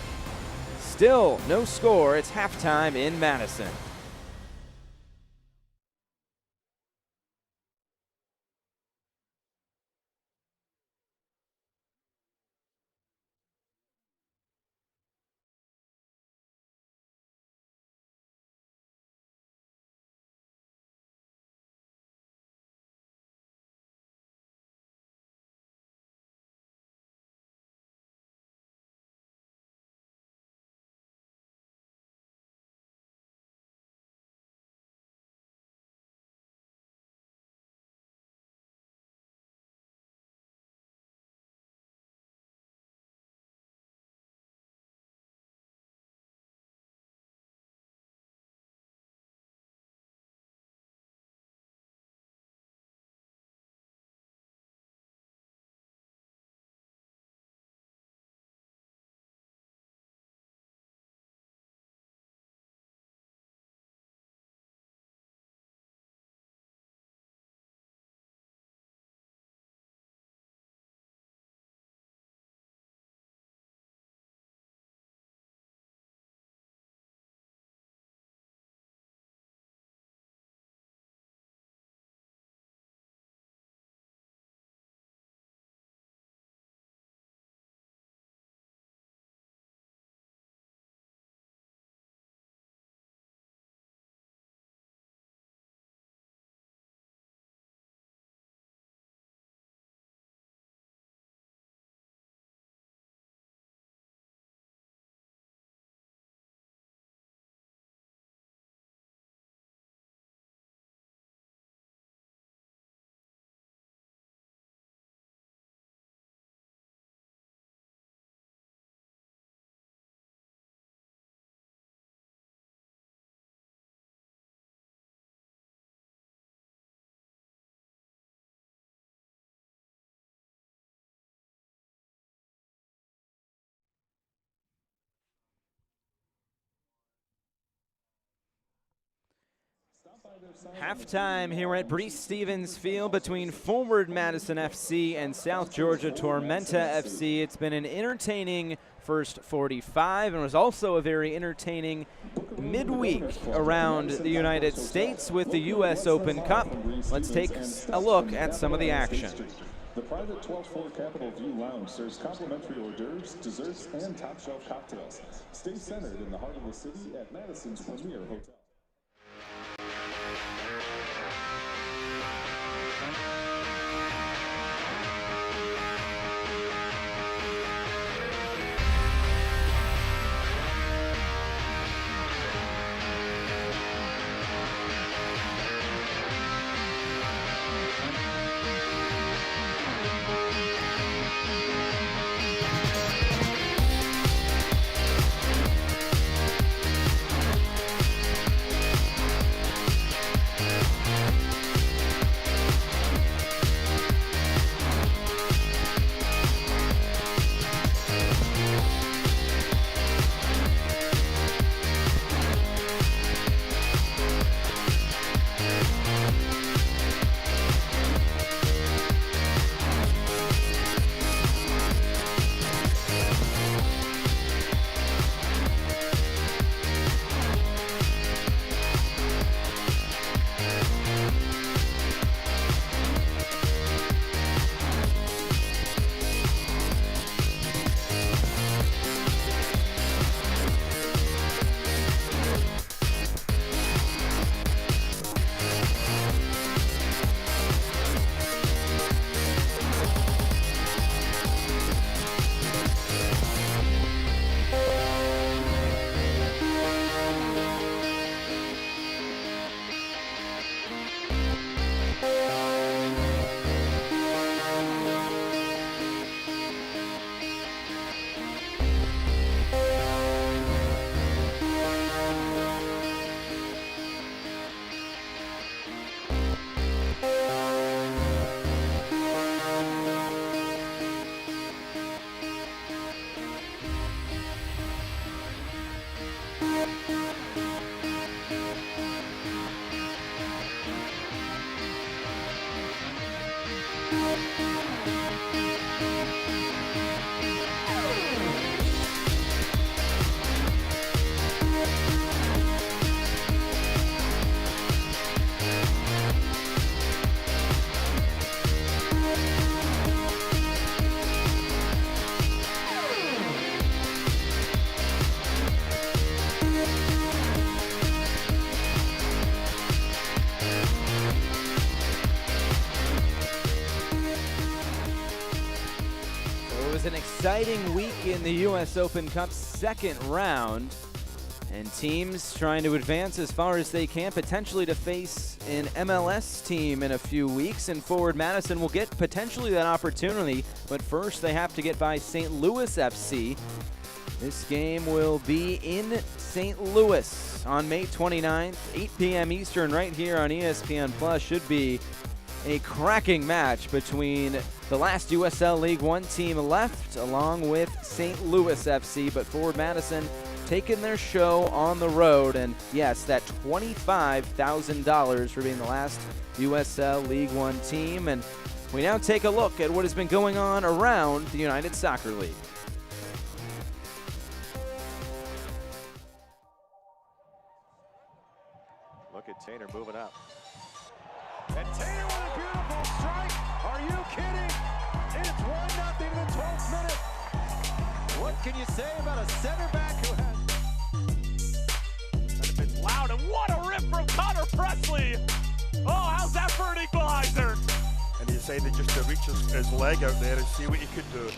Still no score. It's halftime in Madison. Halftime here at Breese-Stevens Field between Forward Madison FC and South Georgia Tormenta FC. It's been an entertaining first 45 and was also a very entertaining midweek around the United States with the U.S. Open Cup. Let's take a look at some of the action. The private 12th floor Capitol View Lounge serves complimentary hors d'oeuvres, desserts, and top-shelf cocktails. Stay centered in the heart of the city at Madison's premier hotel. It was an exciting week in the U.S. Open Cup's second round, and teams trying to advance as far as they can, potentially to face an MLS team in a few weeks, and Forward Madison will get potentially that opportunity, but first they have to get by St. Louis FC. This game will be in St. Louis on May 29th, 8 p.m. Eastern, right here on ESPN Plus. Should be a cracking match between the last USL League One team left, along with St. Louis FC. But Forward Madison taking their show on the road, and yes, that $25,000 for being the last USL League One team. And we now take a look at what has been going on around the United Soccer League. Look at Taylor moving up. And Taylor with a beautiful strike. Are you kidding? It's 1-0 in the 12th minute. What can you say about a center back who has... It's loud, and what a rip from Connor Presley. Oh, how's that for an equalizer? And he decided just to reach his leg out there and see what he could do.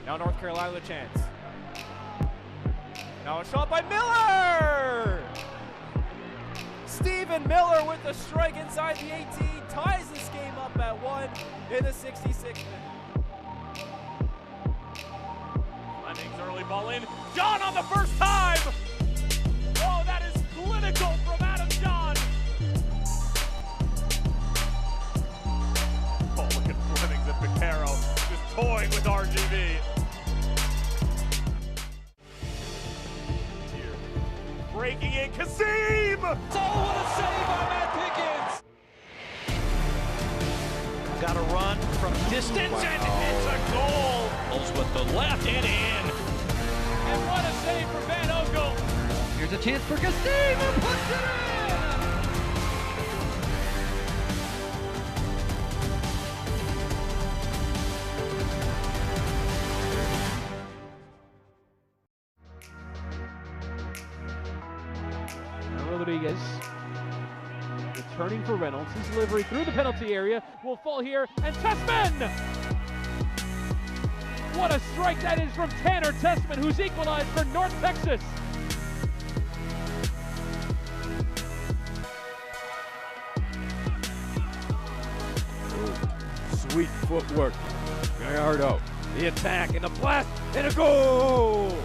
Now North Carolina with a chance. Now a shot by Miller! Stephen Miller with the strike inside the 18, ties this game up at 1 in the 66th minute. Fleming's early ball in. John on the first time! Oh, that is clinical from Adam John! Oh, look at Fleming's and Picaro just toying with RGV. Breaking in, Kasim! Oh, what a save by Matt Pickens! Got a run from distance, and it's a goal! Pulls with the left and in. And what a save for Van Ogle! Here's a chance for Kasim, who puts it in! Rodriguez returning for Reynolds. His delivery through the penalty area will fall here, and Tessman! What a strike that is from Tanner Tessman, who's equalized for North Texas. Sweet footwork. Gallardo, the attack and the blast, and a goal!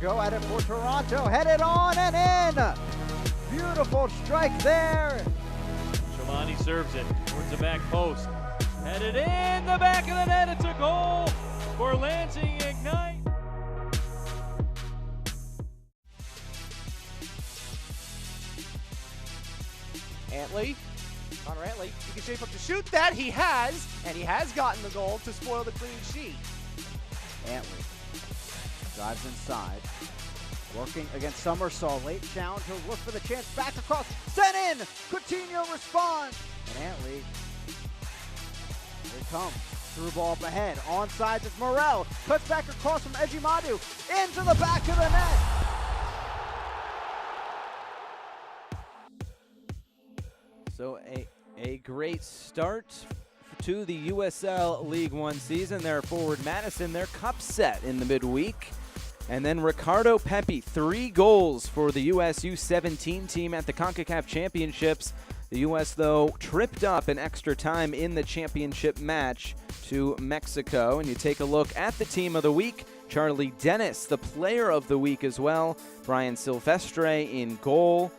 Go at it for Toronto, headed on and in. Beautiful strike there. Shamani serves it towards the back post. Headed in the back of the net. It's a goal for Lansing Ignite. Antley, Connor Antley, he can shape up to shoot that. He has, and he has gotten the goal to spoil the clean sheet. Antley drives inside, working against Summersall. Late challenge, he'll look for the chance, back across, sent in! Coutinho responds, and Antley, here it comes, through ball up ahead, onside is Morel, cuts back across from Ejimadu, into the back of the net! So a great start to the USL League One season. They're Forward Madison, their cup set in the midweek. And then Ricardo Pepi, 3 goals for the US U17 team at the CONCACAF Championships. The US, though, tripped up in extra time in the championship match to Mexico. And you take a look at the team of the week. Charlie Dennis, the player of the week as well. Brian Silvestre in goal.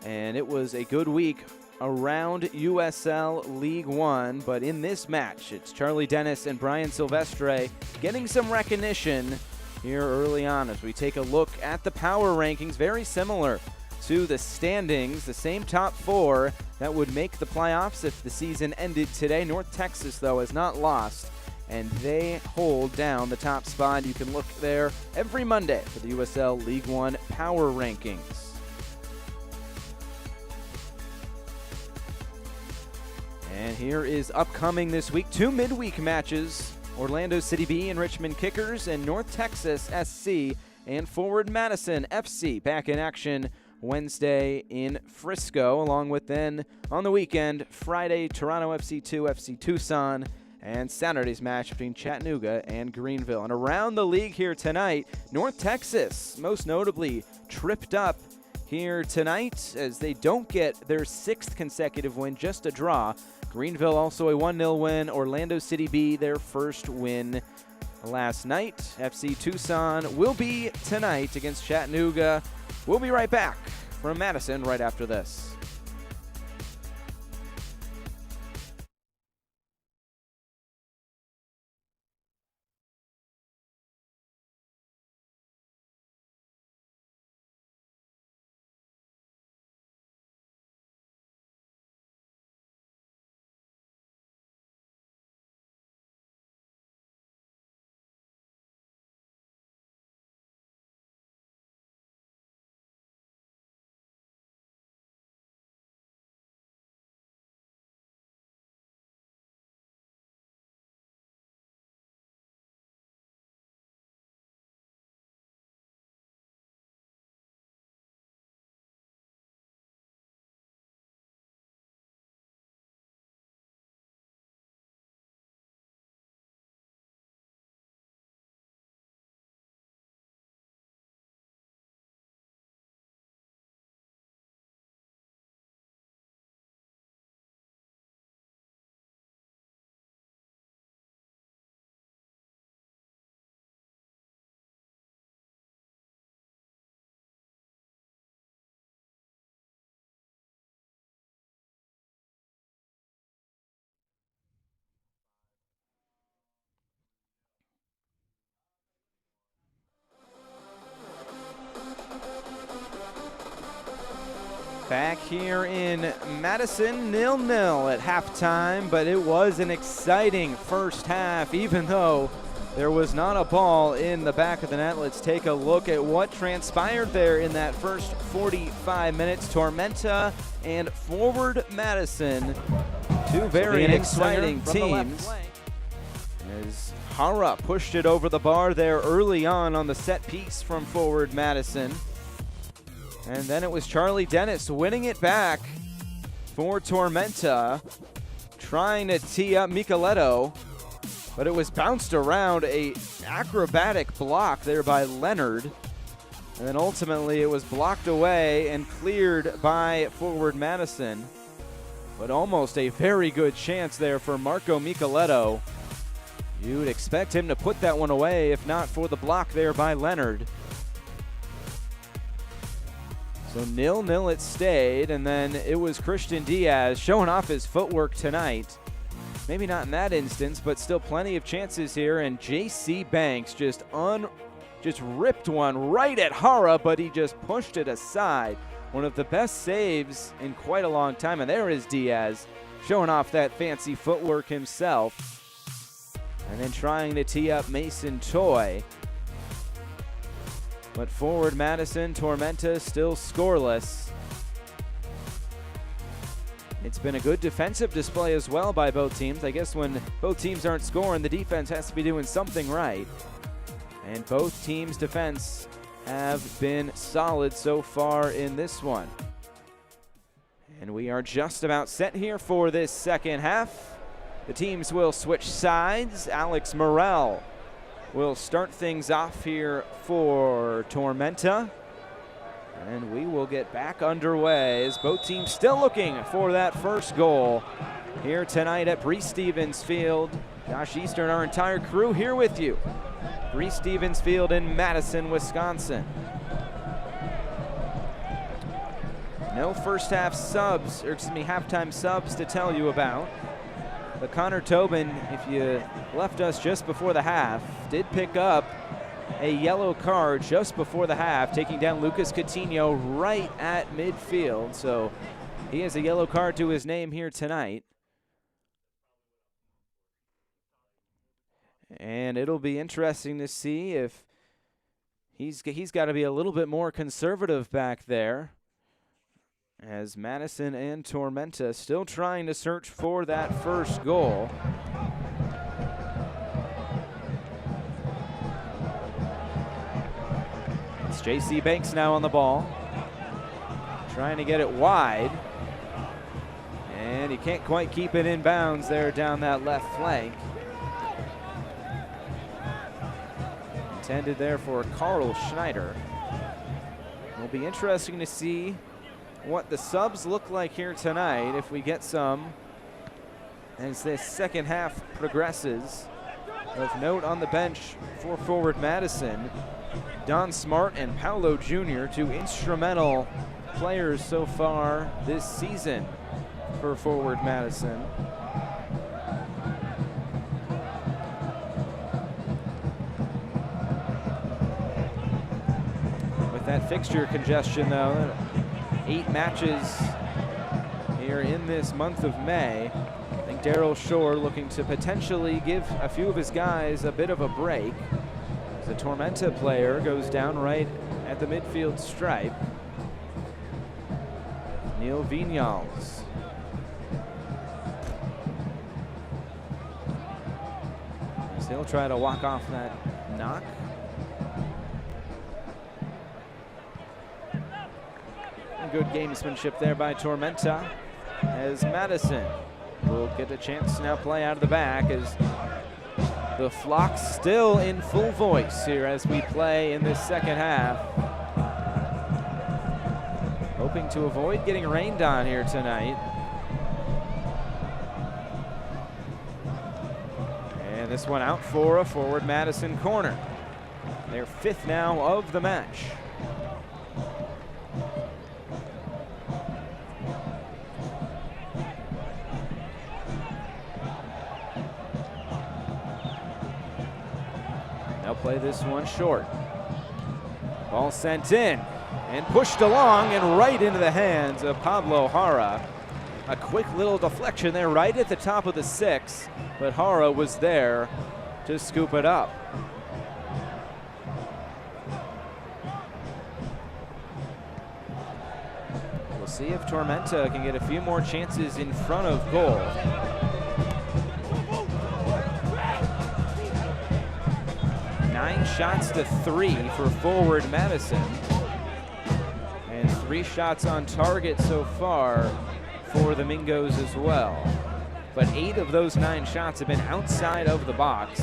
and it was a good week around USL League One. But in this match, it's Charlie Dennis and Brian Silvestre getting some recognition here early on as we take a look at the power rankings. Very similar to the standings, the same top four that would make the playoffs if the season ended today. North Texas, though, has not lost, and they hold down the top spot. You can look there every Monday for the USL League One power rankings. And here is upcoming this week, 2 midweek matches: Orlando City B and Richmond Kickers, and North Texas SC and Forward Madison FC back in action Wednesday in Frisco, along with then on the weekend, Friday, Toronto FC2, FC Tucson, and Saturday's match between Chattanooga and Greenville. And around the league here tonight, North Texas most notably tripped up here tonight as they don't get their 6th consecutive win, just a draw. Greenville also a 1-0 win. Orlando City B their first win last night. FC Tucson will be tonight against Chattanooga. We'll be right back from Madison right after this. Back here in Madison, 0-0 at halftime, but it was an exciting first half, even though there was not a ball in the back of the net. Let's take a look at what transpired there in that first 45 minutes. Tormenta and Forward Madison, two very exciting teams. As Hara pushed it over the bar there early on the set piece from Forward Madison. And then it was Charlie Dennis winning it back for Tormenta, trying to tee up Micheletto, but it was bounced around a acrobatic block there by Leonard. And then ultimately it was blocked away and cleared by Forward Madison. But almost a very good chance there for Marco Micheletto. You would expect him to put that one away if not for the block there by Leonard. So 0-0 it stayed, and then it was Christian Diaz showing off his footwork tonight. Maybe not in that instance, but still plenty of chances here, and J.C. Banks just ripped one right at Hara, but he just pushed it aside. One of the best saves in quite a long time, and there is Diaz showing off that fancy footwork himself. And then trying to tee up Mason Toy. But Forward Madison, Tormenta still scoreless. It's been a good defensive display as well by both teams. I guess when both teams aren't scoring, the defense has to be doing something right. And both teams' defense have been solid so far in this one. And we are just about set here for this second half. The teams will switch sides. Alex Morrell will start things off here for Tormenta. And we will get back underway as both teams still looking for that first goal here tonight at Breese Stevens Field. Josh Eastern, our entire crew here with you. Breese Stevens Field in Madison, Wisconsin. No first half subs, or excuse me, halftime subs to tell you about. But Connor Tobin, if you left us just before the half, did pick up a yellow card just before the half, taking down Lucas Coutinho right at midfield. So he has a yellow card to his name here tonight. And it'll be interesting to see if he's got to be a little bit more conservative back there, as Madison and Tormenta still trying to search for that first goal. It's J.C. Banks now on the ball, trying to get it wide, and he can't quite keep it in bounds there down that left flank. Intended there for Carl Schneider. It'll be interesting to see what the subs look like here tonight, if we get some, as this second half progresses. Of note on the bench for forward Madison, Don Smart and Paolo Jr., two instrumental players so far this season for forward Madison. With that fixture congestion though, 8 matches here in this month of May. I think Daryl Shore looking to potentially give a few of his guys a bit of a break. The Tormenta player goes down right at the midfield stripe. Neil Vignals. He'll try to walk off that knock. Good gamesmanship there by Tormenta, as Madison will get a chance to now play out of the back, as the flock still in full voice here as we play in this second half. Hoping to avoid getting rained on here tonight. And this one out for a forward Madison corner. Their 5th now of the match. Play this one short. Ball sent in and pushed along and right into the hands of Pablo Jara. A quick little deflection there right at the top of the 6, but Jara was there to scoop it up. We'll see if Tormenta can get a few more chances in front of goal. 9 shots to 3 for forward Madison, and 3 shots on target so far for the Mingos as well. But 8 of those 9 shots have been outside of the box.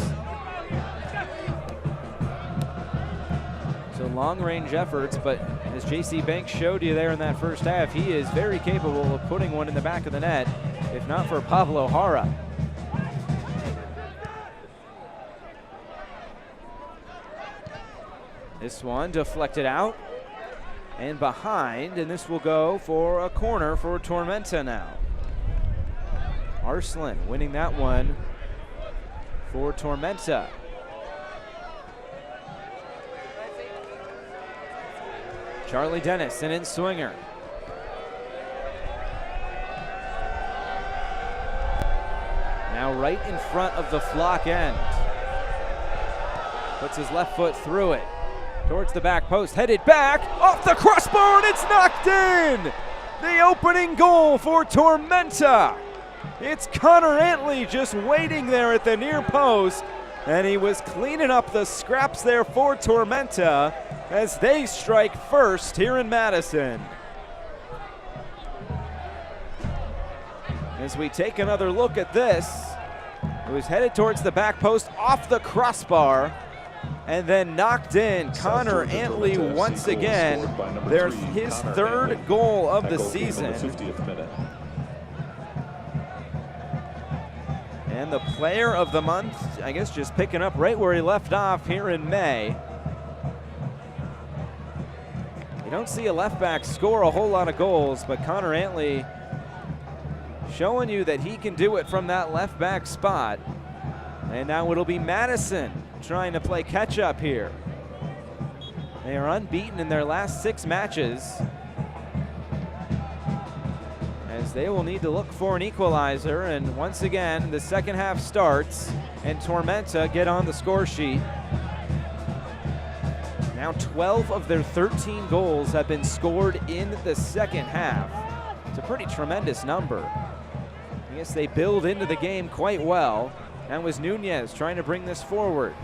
So long-range efforts, but as J.C. Banks showed you there in that first half, he is very capable of putting one in the back of the net, if not for Pablo Jara. This one deflected out and behind, and this will go for a corner for Tormenta now. Arslan winning that one for Tormenta. Charlie Dennis, an in-swinger. Now right in front of the flock end. Puts his left foot through it. Towards the back post, headed back, off the crossbar, and it's knocked in! The opening goal for Tormenta. It's Connor Antley just waiting there at the near post, and he was cleaning up the scraps there for Tormenta as they strike first here in Madison. As we take another look at this, it was headed towards the back post, off the crossbar, and then knocked in. Connor Antley once again, his 3rd goal of the season. And the player of the month, I guess just picking up right where he left off here in May. You don't see a left back score a whole lot of goals, but Connor Antley showing you that he can do it from that left back spot. And now it'll be Madison trying to play catch up here. They are unbeaten in their last 6 matches, as they will need to look for an equalizer. And once again, the second half starts and Tormenta get on the score sheet. Now 12 of their 13 goals have been scored in the second half. It's a pretty tremendous number. I guess they build into the game quite well. That was Nunez trying to bring this forward.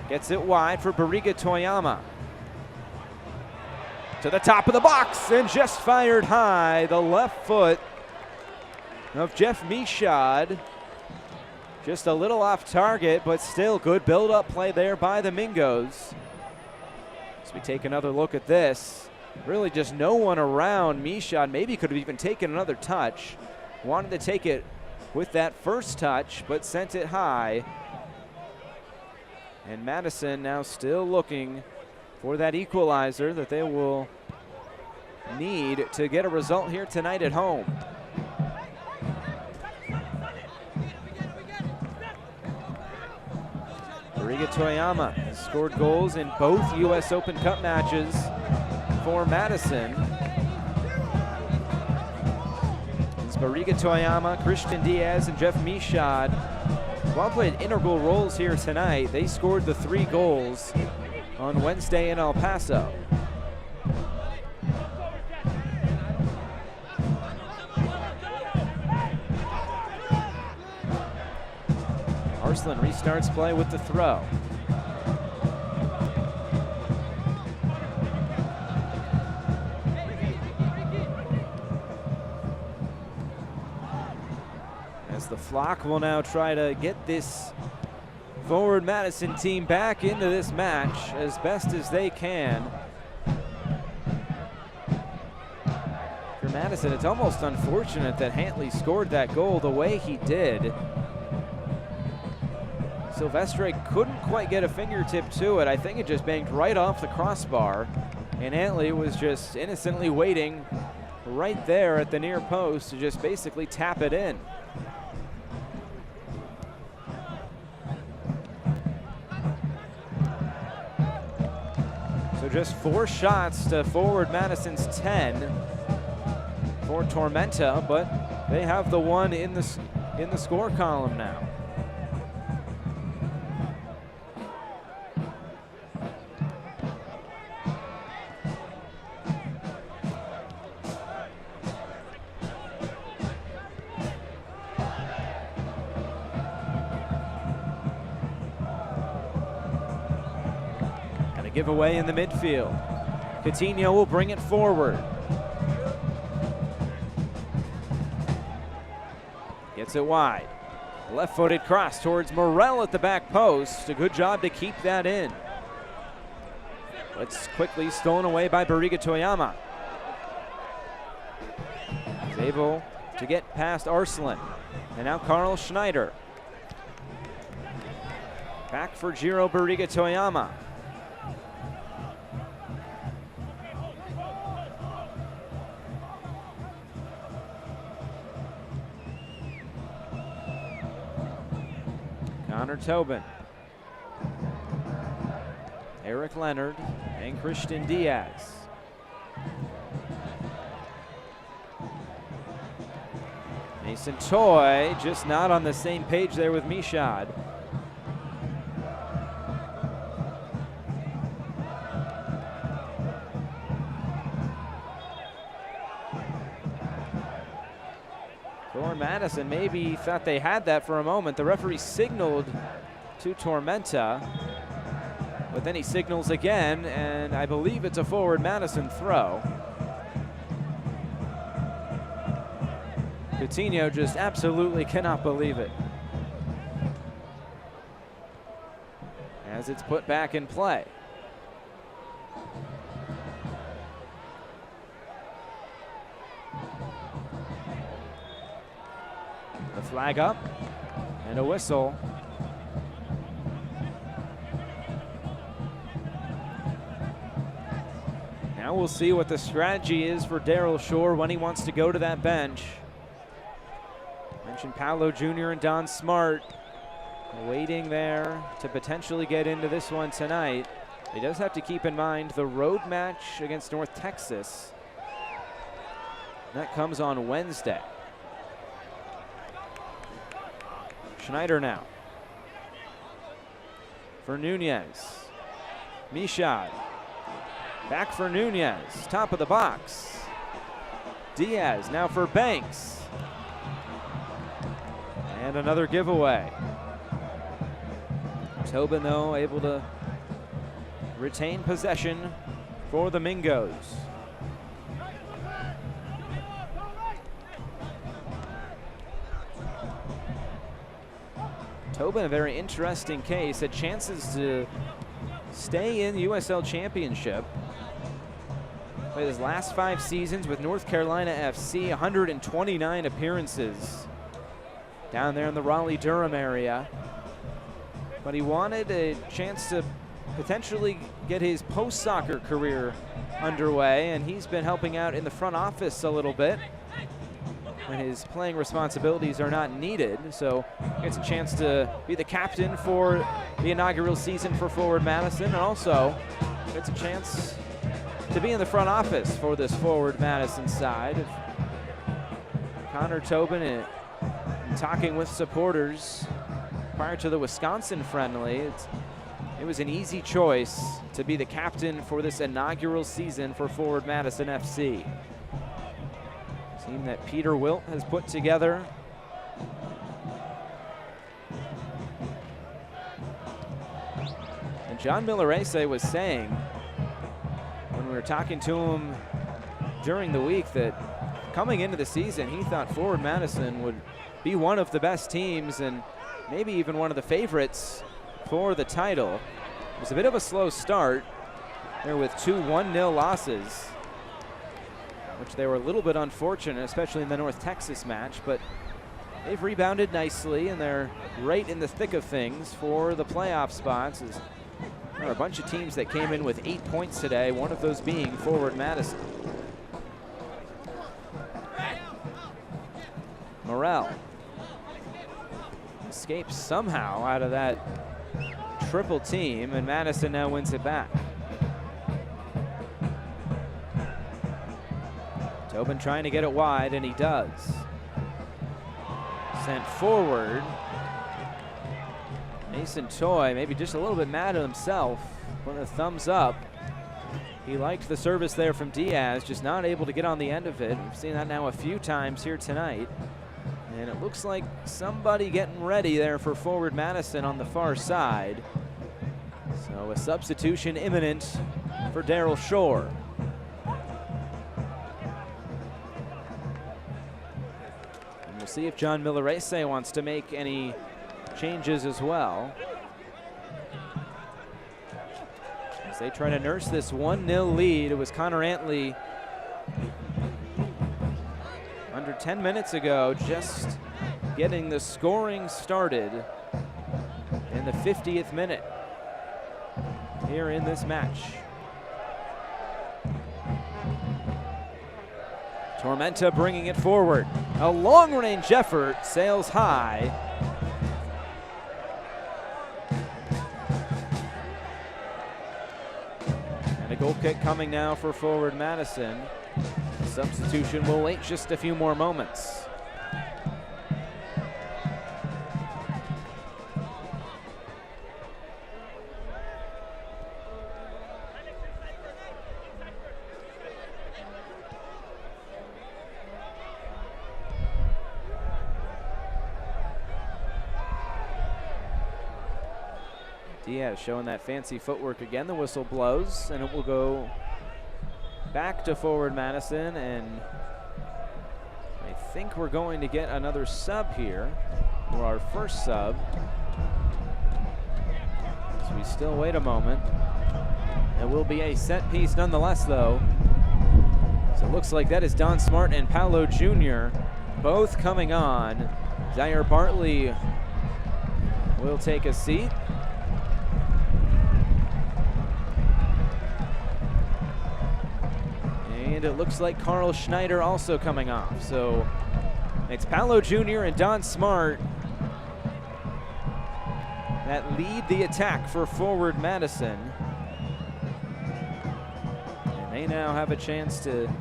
Gets it wide for Bariga Toyama. To the top of the box and just fired high. The left foot of Jeff Mishad. Just a little off target, but still good build-up play there by the Mingos. As we take another look at this, really just no one around. Mishad maybe could have even taken another touch. Wanted to take it with that first touch, but sent it high. And Madison now still looking for that equalizer that they will need to get a result here tonight at home. Bariga Toyama has scored goals in both U.S. Open Cup matches for Madison. It's Bariga Toyama, Christian Diaz, and Jeff Mishad all played integral roles here tonight. They scored the 3 goals on Wednesday in El Paso. Arslan restarts play with the throw. As the Flock will now try to get this forward Madison team back into this match as best as they can. For Madison, it's almost unfortunate that Hantley scored that goal the way he did. Silvestre couldn't quite get a fingertip to it. I think it just banged right off the crossbar, and Hantley was just innocently waiting right there at the near post to just basically tap it in. So just 4 shots to forward Madison's 10 for Tormenta, but they have the one in the score column now. Giveaway in the midfield. Coutinho will bring it forward. Gets it wide. Left-footed cross towards Morel at the back post. A good job to keep that in. It's quickly stolen away by Bariga Toyama. He's able to get past Arslan. And now Carl Schneider. Back for Jiro Bariga Toyama. Connor Tobin, Eric Leonard, and Christian Diaz. Mason Toy just not on the same page there with Mishad. Madison maybe thought they had that for a moment. The referee signaled to Tormenta, but then he signals again, and I believe it's a forward Madison throw. Coutinho just absolutely cannot believe it, as it's put back in play. The flag up and a whistle. Now Now we'll see what the strategy is for Daryl Shore when he wants to go to that bench. Mentioned Paolo Jr. and Don Smart waiting there to potentially get into this one tonight. He does have to keep in mind the road match against North Texas. That comes on Wednesday. Schneider now. For Nunez. Michaud. Back for Nunez. Top of the box. Diaz now for Banks. And another giveaway. Tobin, though, able to retain possession for the Mingos. Tobin, a very interesting case, had chances to stay in the USL Championship. Played his last 5 seasons with North Carolina FC, 129 appearances down there in the Raleigh-Durham area. But he wanted a chance to potentially get his post-soccer career underway, and he's been helping out in the front office a little bit when his playing responsibilities are not needed. So gets a chance to be the captain for the inaugural season for Forward Madison, and also gets a chance to be in the front office for this Forward Madison side. Connor Tobin talking with supporters prior to the Wisconsin friendly. It was an easy choice to be the captain for this inaugural season for Forward Madison FC. Team that Peter Wilt has put together. And John Millerese was saying when we were talking to him during the week that coming into the season, he thought Forward Madison would be one of the best teams and maybe even one of the favorites for the title. It was a bit of a slow start there with 2 1-0 losses, which they were a little bit unfortunate, especially in the North Texas match, but they've rebounded nicely and they're right in the thick of things for the playoff spots. There are a bunch of teams that came in with 8 points today, one of those being Forward Madison. Morel escapes somehow out of that triple team, and Madison now wins it back. Tobin trying to get it wide, and he does. Sent forward. Mason Toy maybe just a little bit mad at himself, putting a thumbs up. He liked the service there from Diaz, just not able to get on the end of it. We've seen that now a few times here tonight. And it looks like somebody getting ready there for Forward Madison on the far side. So a substitution imminent for Daryl Shore. And we'll see if John Millerese wants to make any changes as well, as they try to nurse this 1-0 lead. It was Connor Antley under 10 minutes ago, just getting the scoring started in the 50th minute here in this match. Tormenta bringing it forward. A long-range effort, sails high. And a goal kick coming now for Forward Madison. Substitution will wait just a few more moments. Diaz showing that fancy footwork again. The whistle blows, and it will go back to Forward Madison, and I think we're going to get another sub here, or our first sub. So we still wait a moment. It will be a set piece nonetheless, though. So it looks like that is Don Smart and Paolo Jr. both coming on. Zaire Bartley will take a seat. And it looks like Carl Schneider also coming off. So it's Paolo Jr. and Don Smart that lead the attack for forward Madison. And they now have a chance to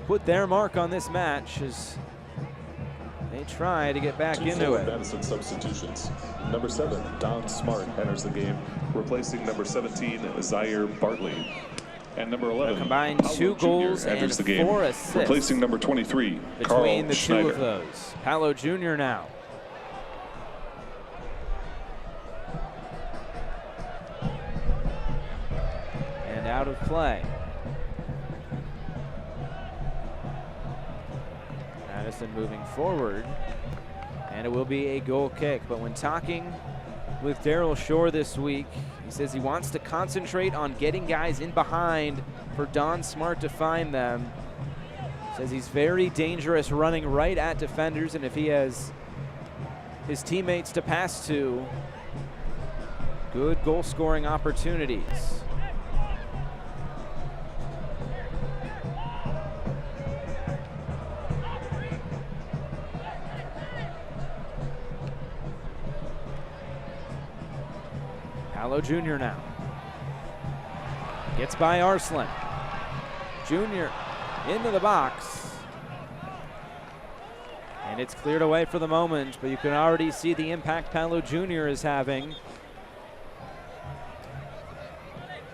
put their mark on this match as they try to get back into it. Madison substitutions. Number 7, Don Smart enters the game, replacing number 17, Zaire Bartley. And number 11, combined Paolo 2 goals Jr. enters and the game, 4 assists, replacing number 23, between Carl the Schneider. 2 of those. Paolo Jr. now. And out of play. Madison moving forward, and it will be a goal kick. But when talking with Daryl Shore this week, he says he wants to concentrate on getting guys in behind for Don Smart to find them. Says he's very dangerous running right at defenders, and if he has his teammates to pass to, good goal scoring opportunities. Paolo Jr. now. Gets by Arslan. Jr. into the box. And it's cleared away for the moment, but you can already see the impact Paolo Jr. is having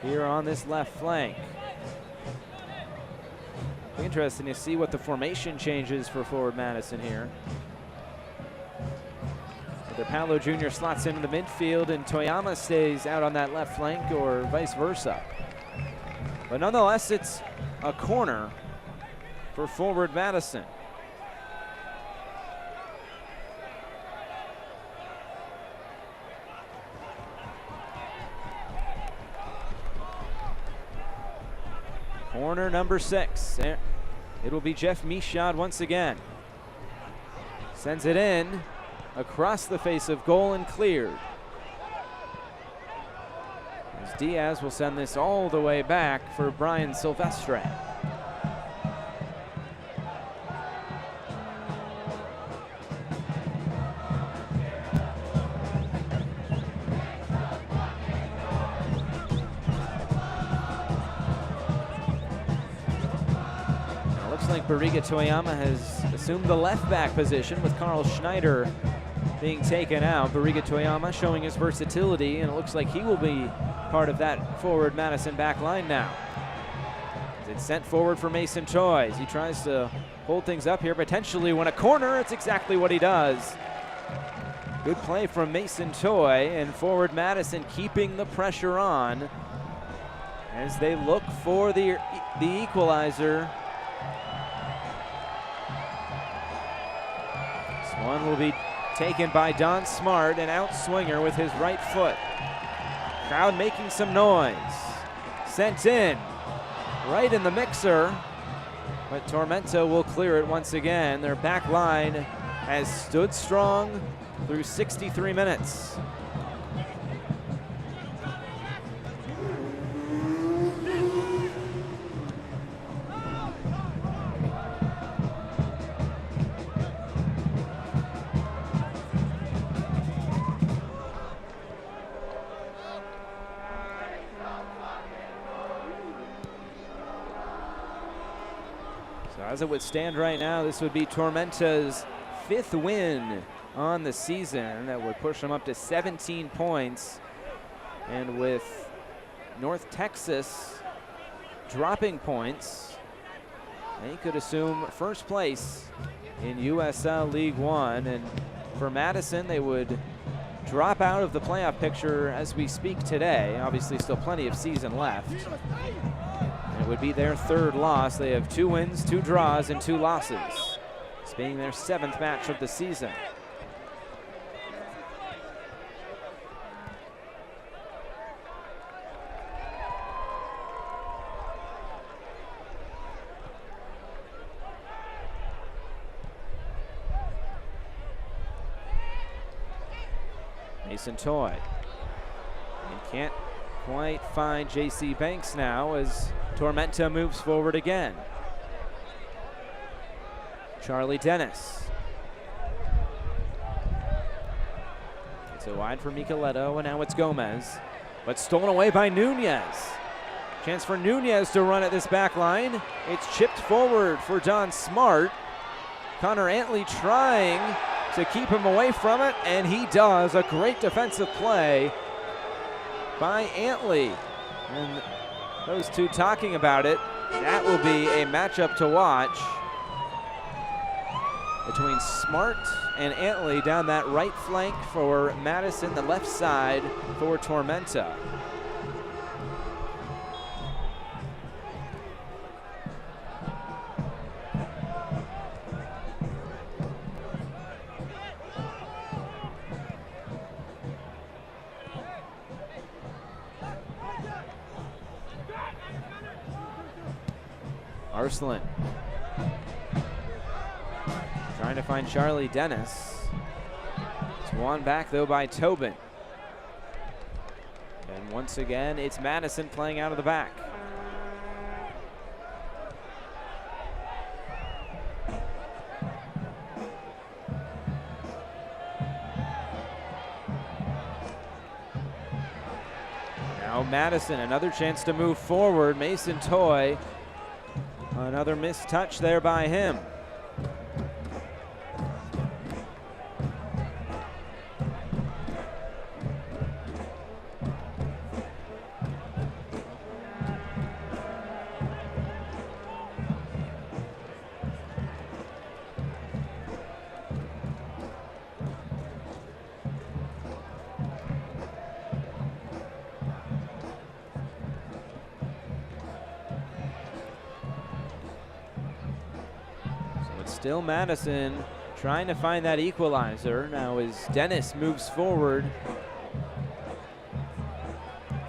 here on this left flank. Be interesting to see what the formation changes for forward Madison here. Whether Paolo Jr. slots into the midfield and Toyama stays out on that left flank, or vice versa. But nonetheless, it's a corner for forward Madison. Corner number 6. It will be Jeff Michaud once again. Sends it in across the face of goal and cleared. As Diaz will send this all the way back for Brian Silvestre. Like Bariga Toyama has assumed the left back position with Carl Schneider being taken out. Bariga Toyama showing his versatility, and it looks like he will be part of that forward Madison back line now. It's sent forward for Mason Toy. He tries to hold things up here, potentially win a corner. It's exactly what he does. Good play from Mason Toy, and forward Madison keeping the pressure on as they look for the equalizer. One will be taken by Don Smart, an outswinger with his right foot. Crowd making some noise. Sent in, right in the mixer, but Tormenta will clear it once again. Their back line has stood strong through 63 minutes. As it would stand right now, this would be Tormenta's 5th win on the season. That would push them up to 17 points. And with North Texas dropping points, they could assume first place in USL League One. And for Madison, they would drop out of the playoff picture as we speak today. Obviously, still plenty of season left. It would be their 3rd loss. They have 2 wins, 2 draws, and 2 losses. This being their 7th match of the season. Mason Toy. And can't quite find J.C. Banks now as Tormenta moves forward again. Charlie Dennis. It's a wide for Micheletto, and now it's Gomez. But stolen away by Nunez. Chance for Nunez to run at this back line. It's chipped forward for Don Smart. Connor Antley trying to keep him away from it, and he does. A great defensive play by Antley. And those two talking about it, that will be a matchup to watch between Smart and Antley down that right flank for Madison, the left side for Tormenta. Arslan trying to find Charlie Dennis. It's won back though by Tobin. And once again, it's Madison playing out of the back. Now Madison, another chance to move forward. Mason Toy, another missed touch there by him. Still Madison trying to find that equalizer. Now as Dennis moves forward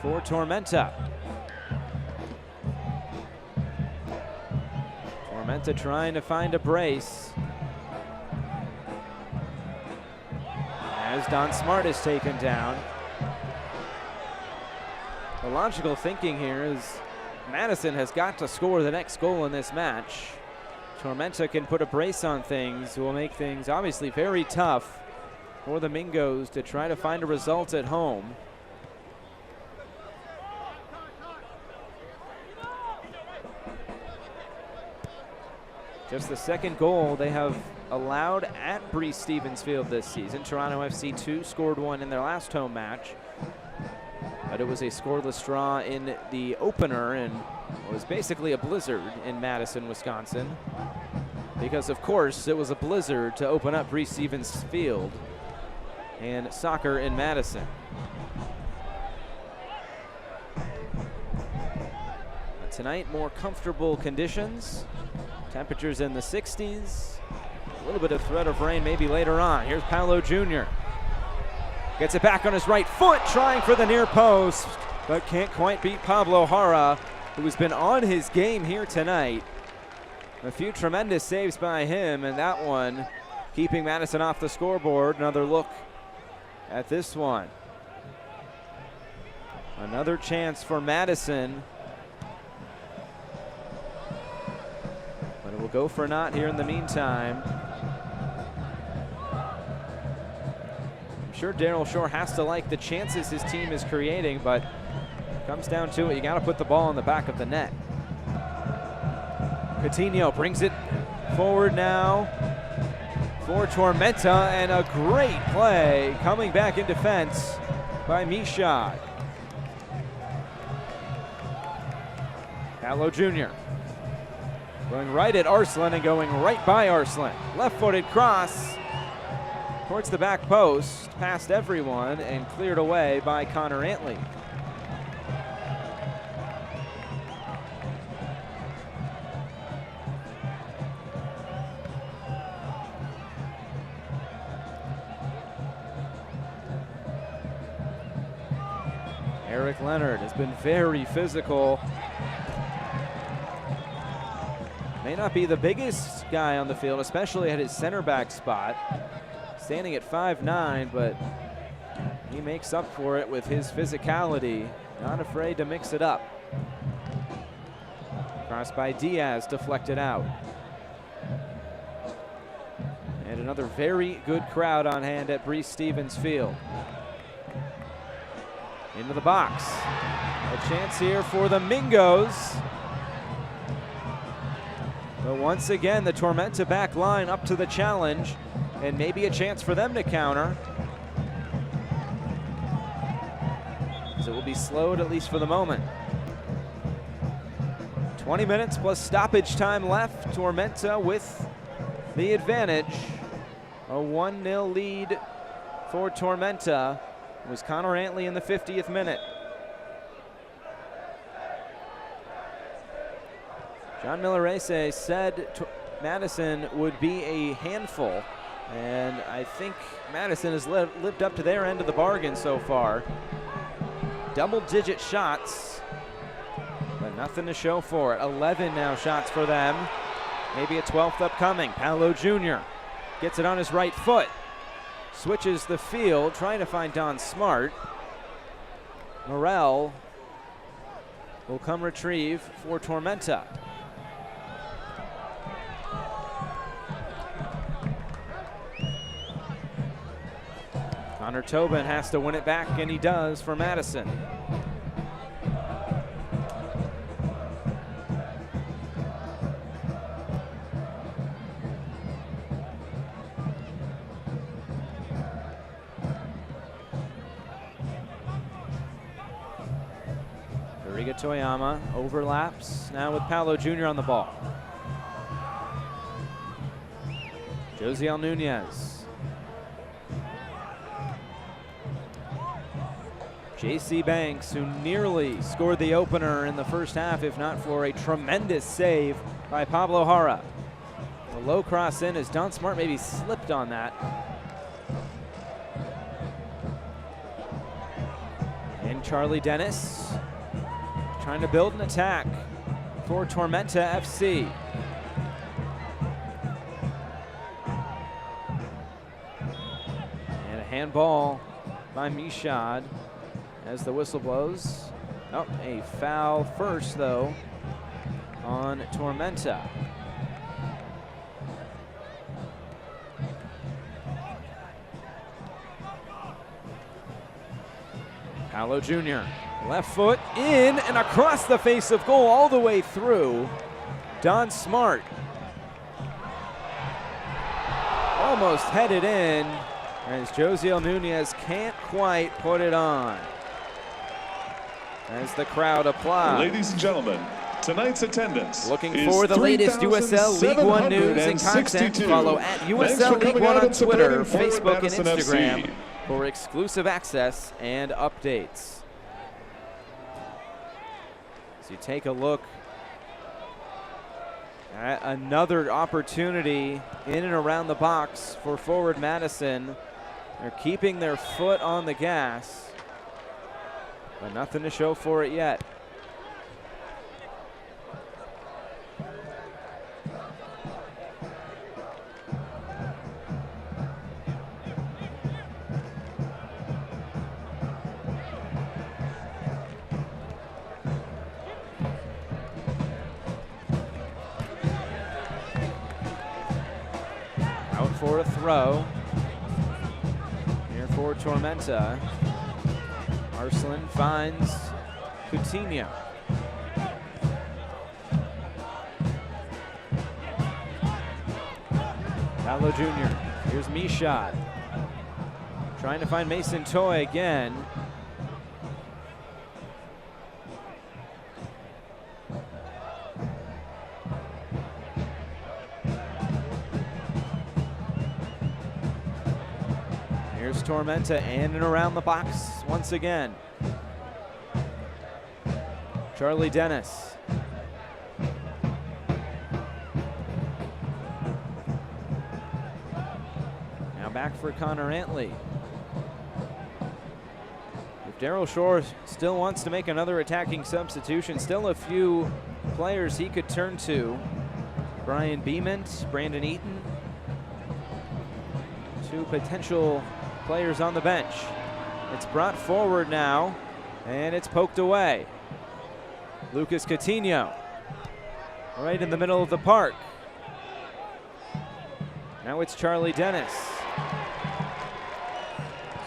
for Tormenta. Tormenta trying to find a brace. As Don Smart is taken down. The logical thinking here is Madison has got to score the next goal in this match. Tormenta can put a brace on things, will make things obviously very tough for the Mingos to try to find a result at home. Just the second goal they have allowed at Breese Stevens Field this season. Toronto FC 2 scored one in their last home match, but it was a scoreless draw in the opener, and it was basically a blizzard in Madison, Wisconsin, because of course it was a blizzard to open up Breese Stevens Field and soccer in Madison. But tonight, more comfortable conditions, temperatures in the 60s, a little bit of threat of rain maybe later on. Here's Paolo Jr. Gets it back on his right foot, trying for the near post, but can't quite beat Pablo Jara, who has been on his game here tonight. A few tremendous saves by him, and that one keeping Madison off the scoreboard. Another look at this one. Another chance for Madison, but it will go for naught here in the meantime. I'm sure Daryl Shore has to like the chances his team is creating, but comes down to it, you got to put the ball in the back of the net. Coutinho brings it forward now for Tormenta, and a great play coming back in defense by Mishad. Paolo Jr. going right at Arslan and going right by Arslan. Left-footed cross towards the back post, past everyone and cleared away by Connor Antley. Eric Leonard has been very physical. May not be the biggest guy on the field, especially at his center back spot. Standing at 5'9", but he makes up for it with his physicality Not afraid to mix it up. Crossed by Diaz, deflected out. And another very good crowd on hand at Breese Stevens Field. Into the box. A chance here for the Mingos. But once again, the Tormenta back line up to the challenge, and maybe a chance for them to counter. So it will be slowed, at least for the moment. 20 minutes plus stoppage time left. Tormenta with the advantage. A 1-0 lead for Tormenta. It was Connor Antley in the 50th minute. John Millerese said Madison would be a handful, and I think Madison has lived up to their end of the bargain so far. Double-digit shots, but nothing to show for it. 11 now shots for them. Maybe a 12th upcoming. Paolo Jr. gets it on his right foot. Switches the field, trying to find Don Smart. Morel will come retrieve for Tormenta. Connor Tobin has to win it back, and he does for Madison. Riga Toyama overlaps now with Paolo Jr. on the ball. Josiel Nunez. J.C. Banks, who nearly scored the opener in the first half, if not for a tremendous save by Pablo Jara. A low cross in as Don Smart maybe slipped on that. And Charlie Dennis trying to build an attack for Tormenta FC. And a handball by Mishad as the whistle blows. Oh, a foul first, though, on Tormenta. Paolo Jr. Left foot in and across the face of goal all the way through. Don Smart almost headed in as Josiel Nunez can't quite put it on. As the crowd applauds. Ladies and gentlemen, tonight's attendance. Looking for the latest USL League One news and content, follow at USL League One on Twitter, Facebook, and Instagram for exclusive access and updates. As you take a look at another opportunity in and around the box for forward Madison. They're keeping their foot on the gas, but nothing to show for it yet. Out for a throw here for Tormenta. Arslan finds Coutinho. Paolo Jr. Here's Mishad. Trying to find Mason Toy again. Here's Tormenta in and around the box once again. Charlie Dennis. Now back for Connor Antley. If Daryl Shore still wants to make another attacking substitution, still a few players he could turn to. Brian Beament, Brandon Eaton. Two potential players on the bench. It's brought forward now And it's poked away. Lucas Coutinho, right in the middle of the park. Now it's Charlie Dennis.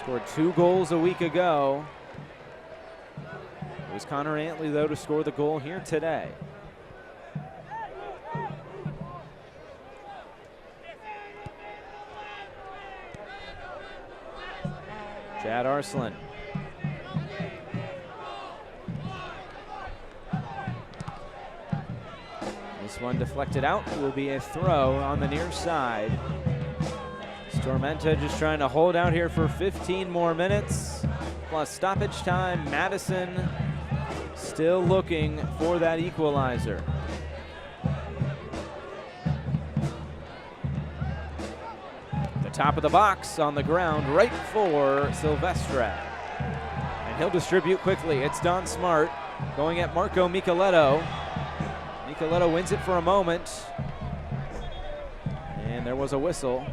Scored 2 goals a week ago. It was Connor Antley, though, to score the goal here today. Chad Arslan. This one deflected out. Will be a throw on the near side. Tormenta just trying to hold out here for 15 more minutes, plus stoppage time. Madison still looking for that equalizer. The top of the box on the ground, right for Silvestre. And he'll distribute quickly. It's Don Smart going at Marco Micheletto. Micheletto wins it for a moment. And there was a whistle.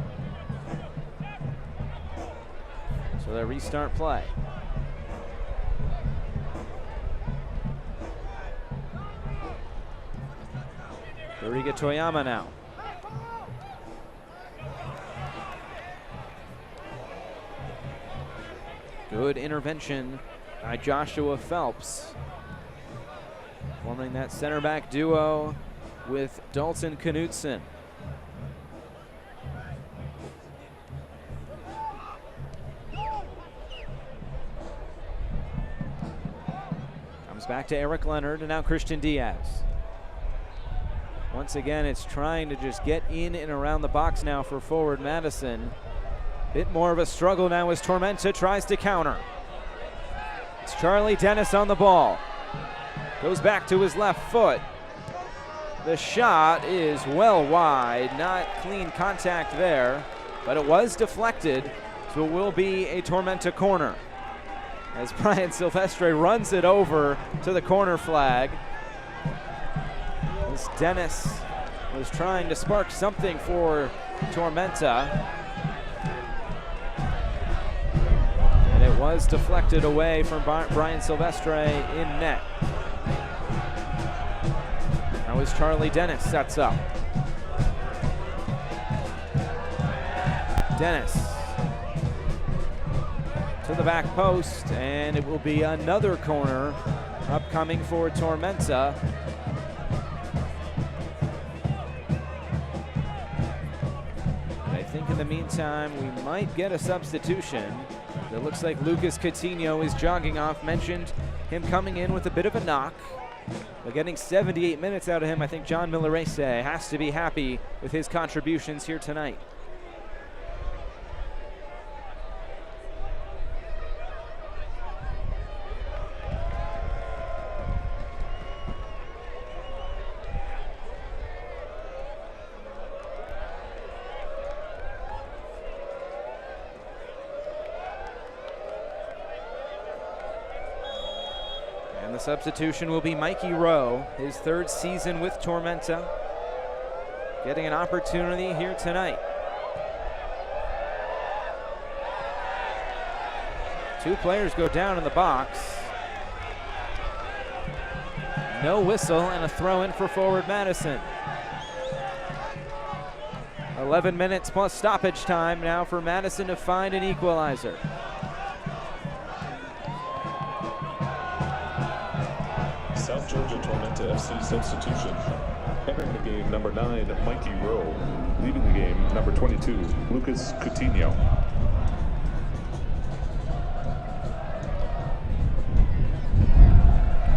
So they restart play. Doriga Toyama now. Good intervention by Joshua Phelps, forming that center back duo with Dalton Knutson. Back to Eric Leonard, and now Christian Diaz. Once again, it's trying to just get in and around the box now for forward Madison. Bit more of a struggle now as Tormenta tries to counter. It's Charlie Dennis on the ball. Goes back to his left foot. The shot is well wide, not clean contact there, but it was deflected, so it will be a Tormenta corner. As Brian Silvestre runs it over to the corner flag. As Dennis was trying to spark something for Tormenta. And it was deflected away from Brian Silvestre in net. Now as Charlie Dennis sets up. Dennis to the back post, and it will be another corner upcoming for Tormenta. And I think in the meantime we might get a substitution. It looks like Lucas Coutinho is jogging off. Mentioned him coming in with a bit of a knock. But getting 78 minutes out of him, I think John Millerese has to be happy with his contributions here tonight. And the substitution will be Mikey Rowe, his 3rd season with Tormenta, getting an opportunity here tonight. 2 players go down in the box. No whistle and a throw in for forward Madison. 11 minutes plus stoppage time now for Madison to find an equalizer. South Georgia Tormenta FC substitution. Entering the game, number 9, Mikey Rowe. Leaving the game, number 22, Lucas Coutinho.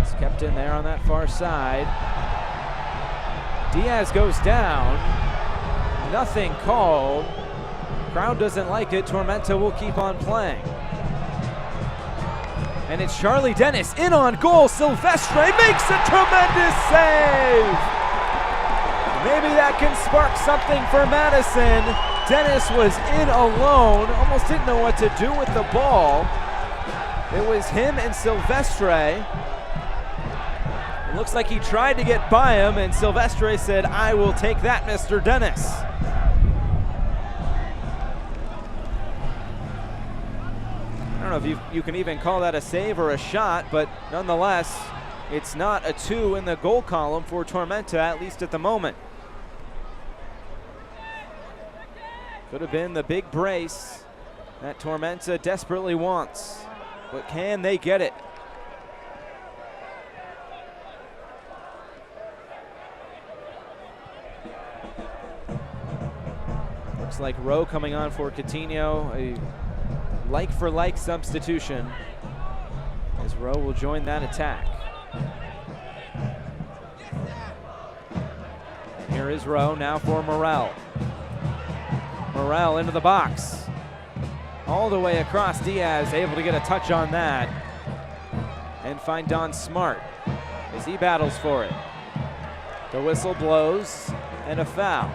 It's kept in there on that far side. Diaz goes down. Nothing called. Crowd doesn't like it. Tormenta will keep on playing. And it's Charlie Dennis in on goal. Silvestre makes a tremendous save. Maybe that can spark something for Madison. Dennis was in alone, almost didn't know what to do with the ball. It was him and Silvestre. It looks like he tried to get by him, and Silvestre said, "I will take that, Mr. Dennis." I don't know if you can even call that a save or a shot, but nonetheless, it's not a 2 in the goal column for Tormenta, at least at the moment. Could have been the big brace that Tormenta desperately wants, but can they get it? Looks like Rowe coming on for Coutinho, a like-for-like substitution, as Rowe will join that attack. And here is Rowe now for Morel. Morel into the box. All the way across, Diaz able to get a touch on that and find Don Smart as he battles for it. The whistle blows and a foul.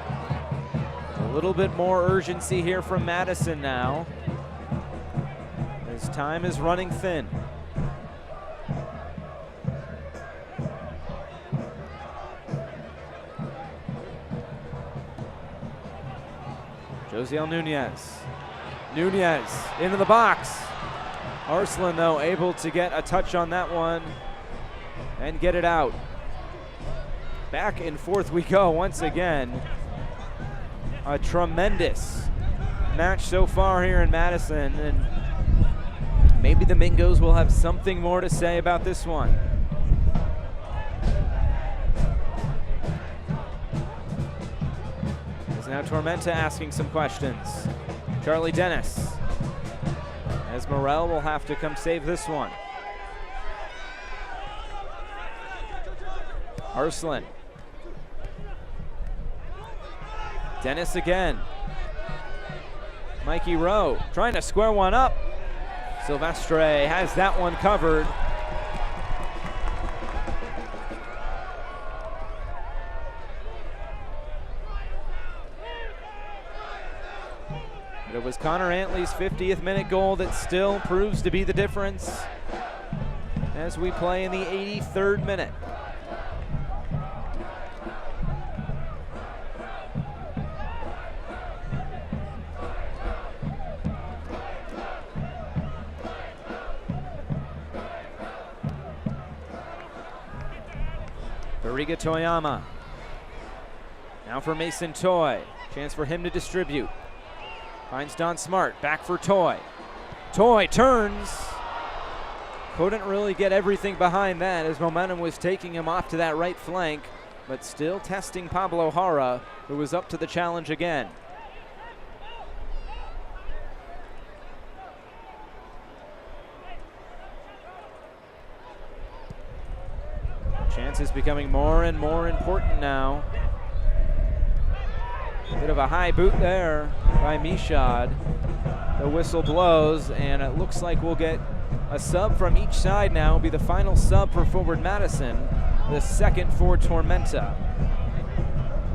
A little bit more urgency here from Madison now, as time is running thin. Josiel Nunez. Nunez into the box. Arslan, though, able to get a touch on that one and get it out. Back and forth we go once again. A tremendous match so far here in Madison, and maybe the Mingos will have something more to say about this one. There's now Tormenta asking some questions. Charlie Dennis, as Morel will have to come save this one. Arslan. Dennis again. Mikey Rowe trying to square one up. Silvestre has that one covered. But it was Connor Antley's 50th minute goal that still proves to be the difference as we play in the 83rd minute. Bariga Toyama. Now for Mason Toy. Chance for him to distribute. Finds Don Smart. Back for Toy. Toy turns. Couldn't really get everything behind that as momentum was taking him off to that right flank, but still testing Pablo Jara, who was up to the challenge again. Chance is becoming more and more important now. Bit of a high boot there by Mishad. The whistle blows, and it looks like we'll get a sub from each side now. Will be the final sub for forward Madison, the second for Tormenta.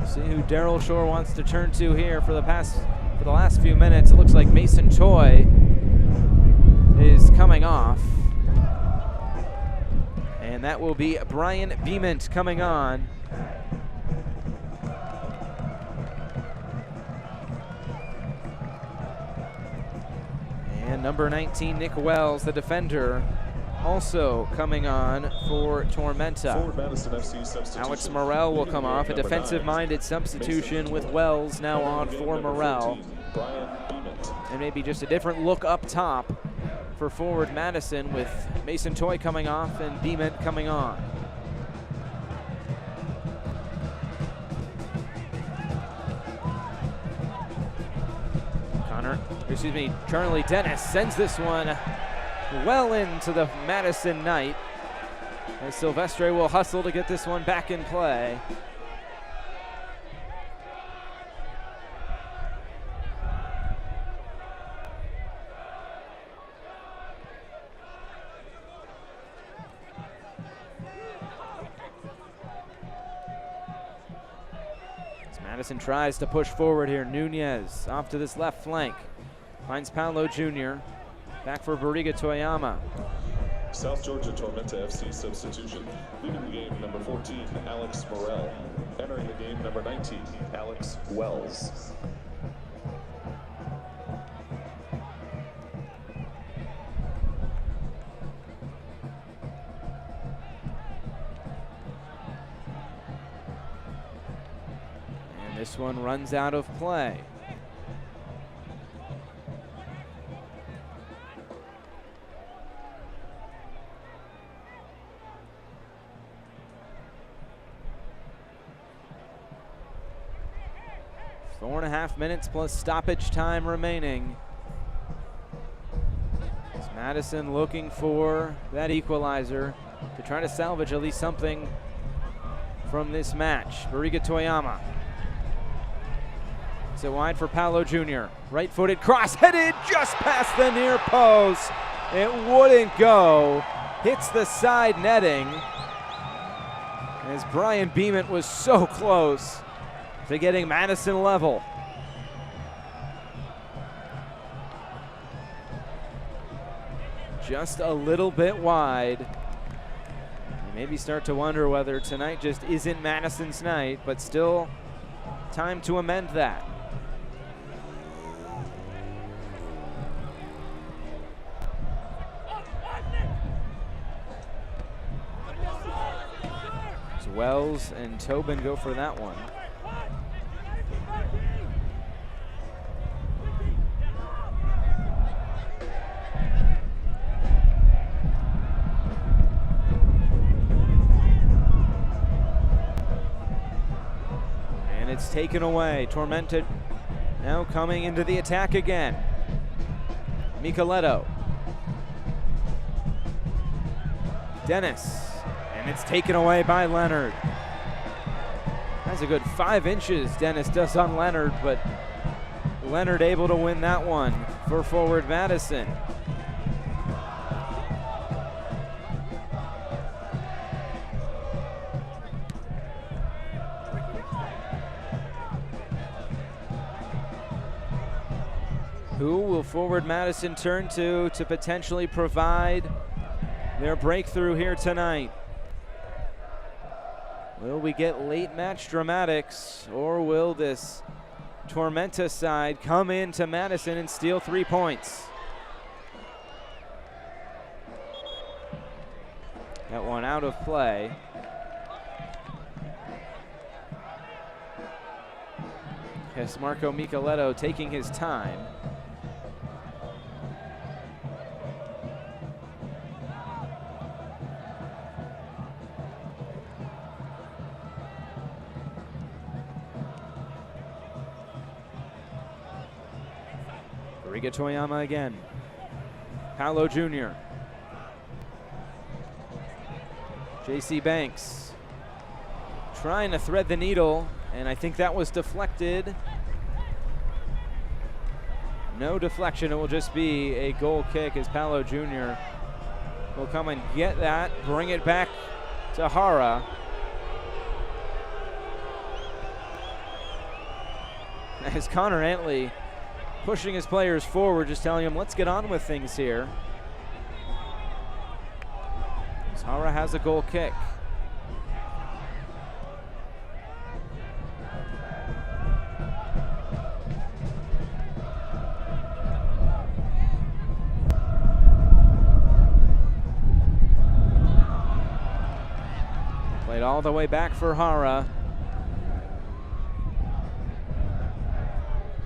See who Daryl Shore wants to turn to here for the last few minutes. It looks like Mason Toy is coming off. And that will be Brian Beament coming on. And number 19, Nick Wells, the defender, also coming on for Tormenta. Alex Morel will come off, a defensive-minded substitution with Wells now on for Morel. And maybe just a different look up top for forward Madison, with Mason Toy coming off and Beament coming on. Charlie Dennis sends this one well into the Madison night, as Silvestre will hustle to get this one back in play. Madison tries to push forward here. Nunez off to this left flank. Finds Paolo Jr. Back for Bariga Toyama. South Georgia Tormenta FC substitution. Leaving the game, number 14, Alex Morel. Entering the game, number 19, Alex Wells. And this one runs out of play. Four and a half minutes plus stoppage time remaining. It's Madison looking for that equalizer to try to salvage at least something from this match. Bariga Toyama. It's it wide for Paolo Jr. Right-footed cross, headed just past the near post. It wouldn't go. Hits the side netting. As Brian Beeman was so close to getting Madison level. Just a little bit wide. You maybe start to wonder whether tonight just isn't Madison's night, but still time to amend that. So Wells and Tobin go for that one. It's taken away. Tormenta now coming into the attack again. Micheletto. Dennis. And it's taken away by Leonard. That's a good 5 inches Dennis does on Leonard, but Leonard able to win that one for forward Madison. Who will forward Madison turn to potentially provide their breakthrough here tonight? Will we get late match dramatics, or will this Tormenta side come into Madison and steal 3 points? That one out of play. Yes, Marco Micheletto taking his time. Bariga Toyama again. Paolo Jr. JC Banks trying to thread the needle, and I think that was deflected. No deflection, it will just be a goal kick as Paolo Jr. will come and get that, bring it back to Hara. As Connor Antley pushing his players forward, just telling them, let's get on with things here. Hara has a goal kick. Played all the way back for Hara.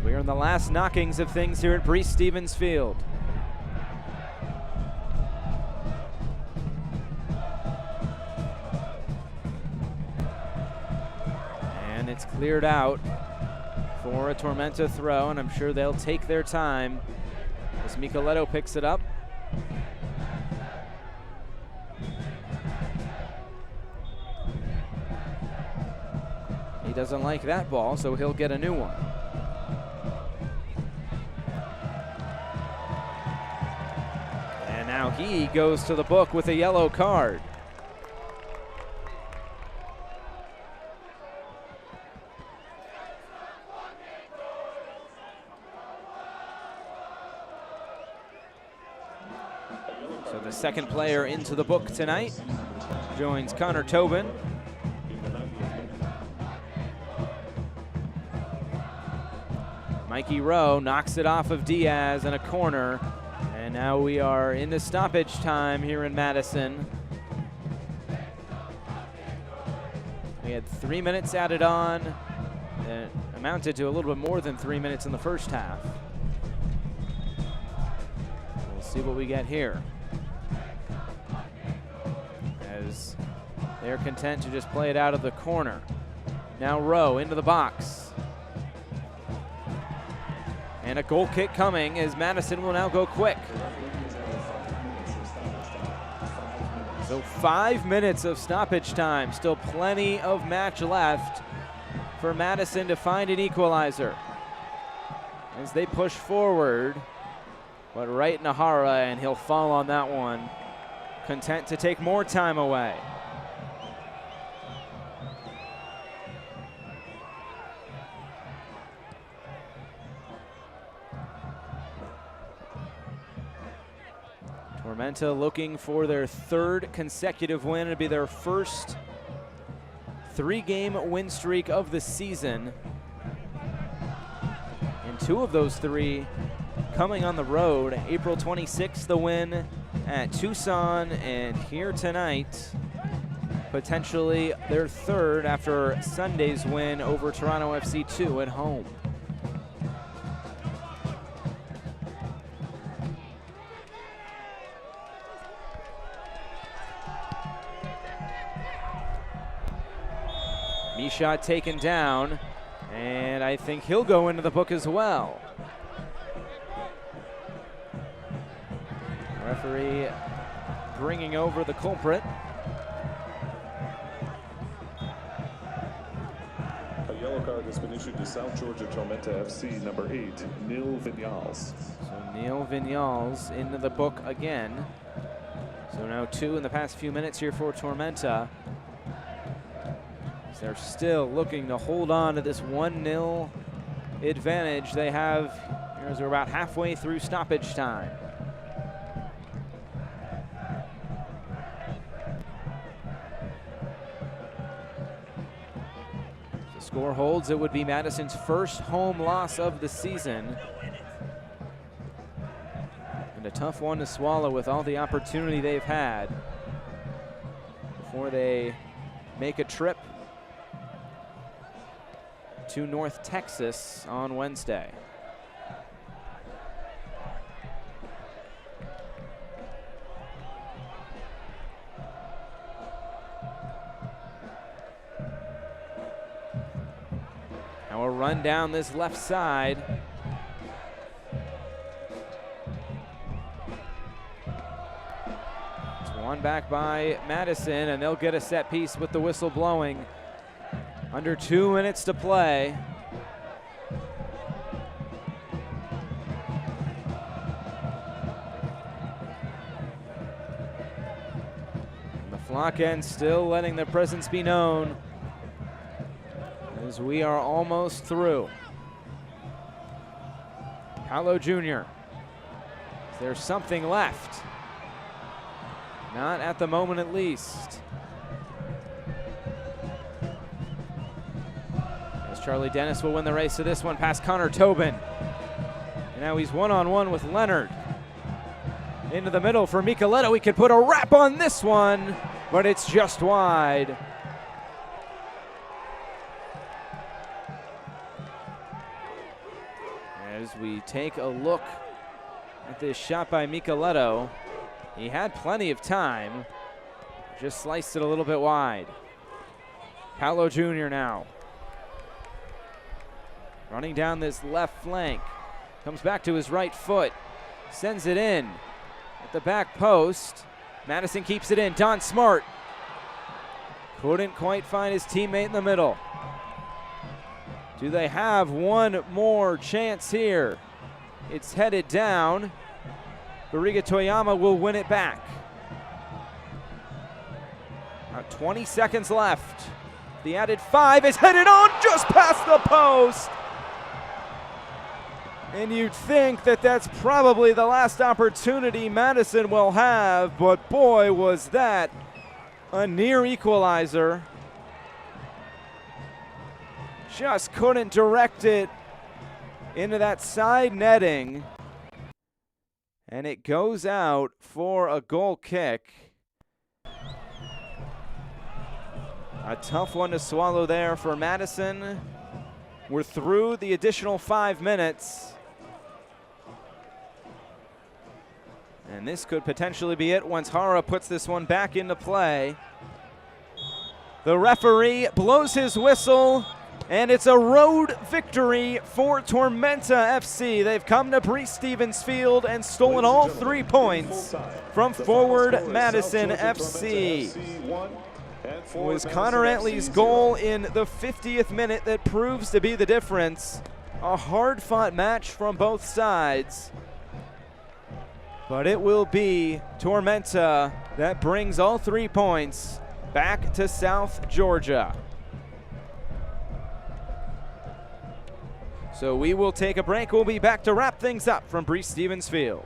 We are in the last knockings of things here at Breese Stevens Field. And it's cleared out for a Tormenta throw, and I'm sure they'll take their time as Micheletto picks it up. He doesn't like that ball, so he'll get a new one. Now he goes to the book with a yellow card. So the second player into the book tonight joins Connor Tobin. Mikey Rowe knocks it off of Diaz in a corner. And now we are into stoppage time here in Madison. We had 3 minutes added on It amounted to a little bit more than 3 minutes in the first half. We'll see what we get here, as they're content to just play it out of the corner. Now Rowe into the box. And a goal kick coming, as Madison will now go quick. So 5 minutes of stoppage time. Still plenty of match left for Madison to find an equalizer as they push forward. But right Nahara, and he'll fall on that one. Content to take more time away. Tormenta looking for their third consecutive win. It'll be their first 3-game win streak of the season. And 2 of those 3 coming on the road. April 26th, the win at Tucson, and here tonight, potentially their third after Sunday's win over Toronto FC 2 at home. Shot taken down, and I think he'll go into the book as well. Referee bringing over the culprit. A yellow card has been issued to South Georgia Tormenta FC number 8, Neil Vinyals. So Neil Vinyals into the book again. So now 2 in the past few minutes here for Tormenta. They're still looking to hold on to this 1-0 advantage they have as we're about halfway through stoppage time. If the score holds, it would be Madison's first home loss of the season. And a tough one to swallow with all the opportunity they've had before they make a trip to North Texas on Wednesday. Now a run down this left side. It's won back by Madison, and they'll get a set piece with the whistle blowing. Under 2 minutes to play. And the flock end still letting their presence be known as we are almost through. Paolo Jr. Is there something left? Not at the moment, at least. Charlie Dennis will win the race to this one past Connor Tobin. And now he's one-on-one with Leonard. Into the middle for Micheletto. He could put a wrap on this one, but it's just wide. As we take a look at this shot by Micheletto, he had plenty of time, just sliced it a little bit wide. Paolo Jr. now. Running down this left flank. Comes back to his right foot. Sends it in at the back post. Madison keeps it in. Don Smart couldn't quite find his teammate in the middle. Do they have one more chance here? It's headed down. Bariga Toyama will win it back. About 20 seconds left. The added 5 is headed on just past the post. And you'd think that that's probably the last opportunity Madison will have, but boy, was that a near equalizer. Just couldn't direct it into that side netting. And it goes out for a goal kick. A tough one to swallow there for Madison. We're through the additional 5 minutes. And this could potentially be it once Hara puts this one back into play. The referee blows his whistle, and it's a road victory for Tormenta FC. They've come to Breese Stevens Field and stolen all 3 points from forward Madison FC. It was Connor Antley's goal in the 50th minute that proves to be the difference. A hard-fought match from both sides. But it will be Tormenta that brings all 3 points back to South Georgia. So we will take a break. We'll be back to wrap things up from Breese Stevens Field.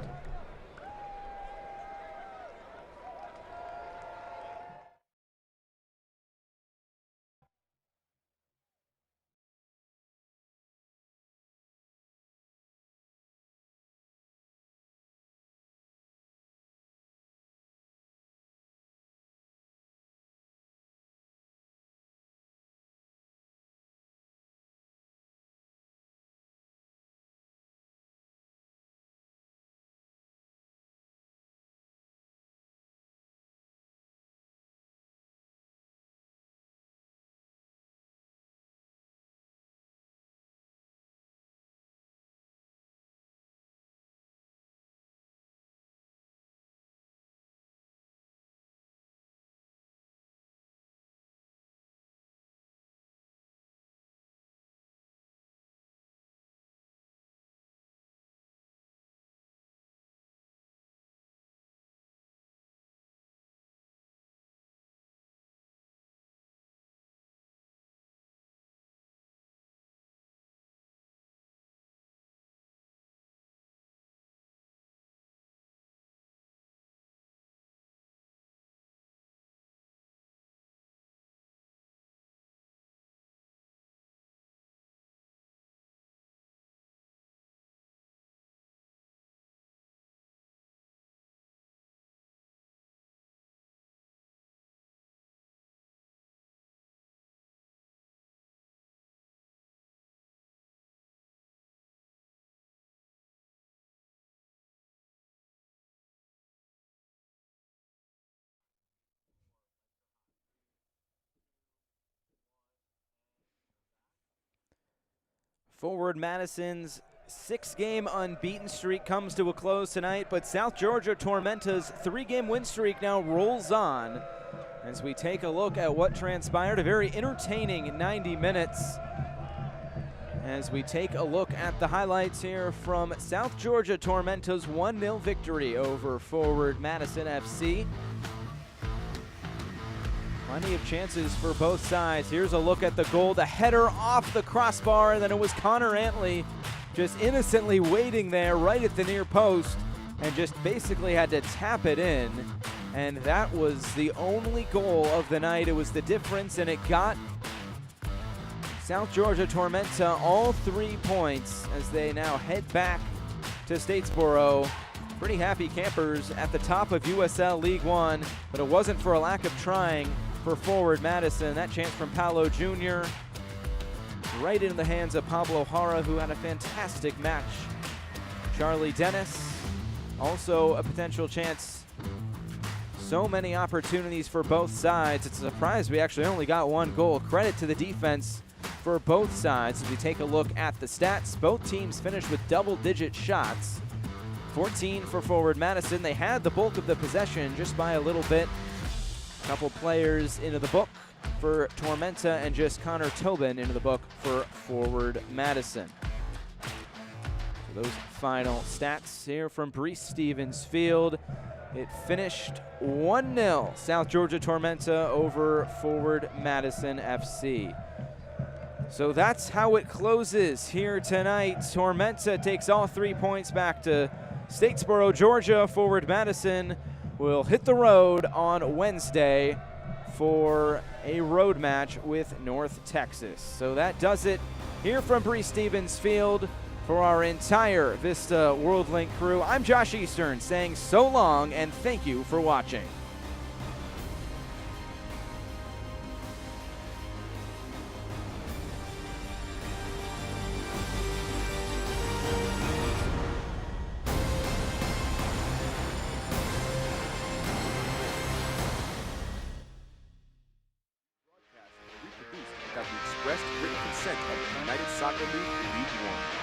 Forward Madison's 6-game unbeaten streak comes to a close tonight, but South Georgia Tormenta's 3-game win streak now rolls on as we take a look at what transpired. A very entertaining 90 minutes as we take a look at the highlights here from South Georgia Tormenta's 1-0 victory over forward Madison FC. Plenty of chances for both sides. Here's a look at the goal. The header off the crossbar, and then it was Connor Antley just innocently waiting there right at the near post and just basically had to tap it in. And that was the only goal of the night. It was the difference, and it got South Georgia Tormenta all 3 points as they now head back to Statesboro. Pretty happy campers at the top of USL League One, but it wasn't for a lack of trying for forward Madison. That chance from Paolo Jr. right into the hands of Pablo Hara, who had a fantastic match. Charlie Dennis, also a potential chance. So many opportunities for both sides. It's a surprise we actually only got 1 goal. Credit to the defense for both sides. As we take a look at the stats, both teams finished with double-digit shots. 14 for forward Madison. They had the bulk of the possession just by a little bit. Couple players into the book for Tormenta and just Connor Tobin into the book for forward Madison. So those final stats here from Breese Stevens Field. It finished 1-0 South Georgia Tormenta over forward Madison FC. So that's how it closes here tonight. Tormenta takes all 3 points back to Statesboro, Georgia. Forward Madison will hit the road on Wednesday for a road match with North Texas. So that does it here from Breese Stevens Field. For our entire Vista WorldLink crew, I'm Josh Eastern saying so long and thank you for watching. Soccer League, League One.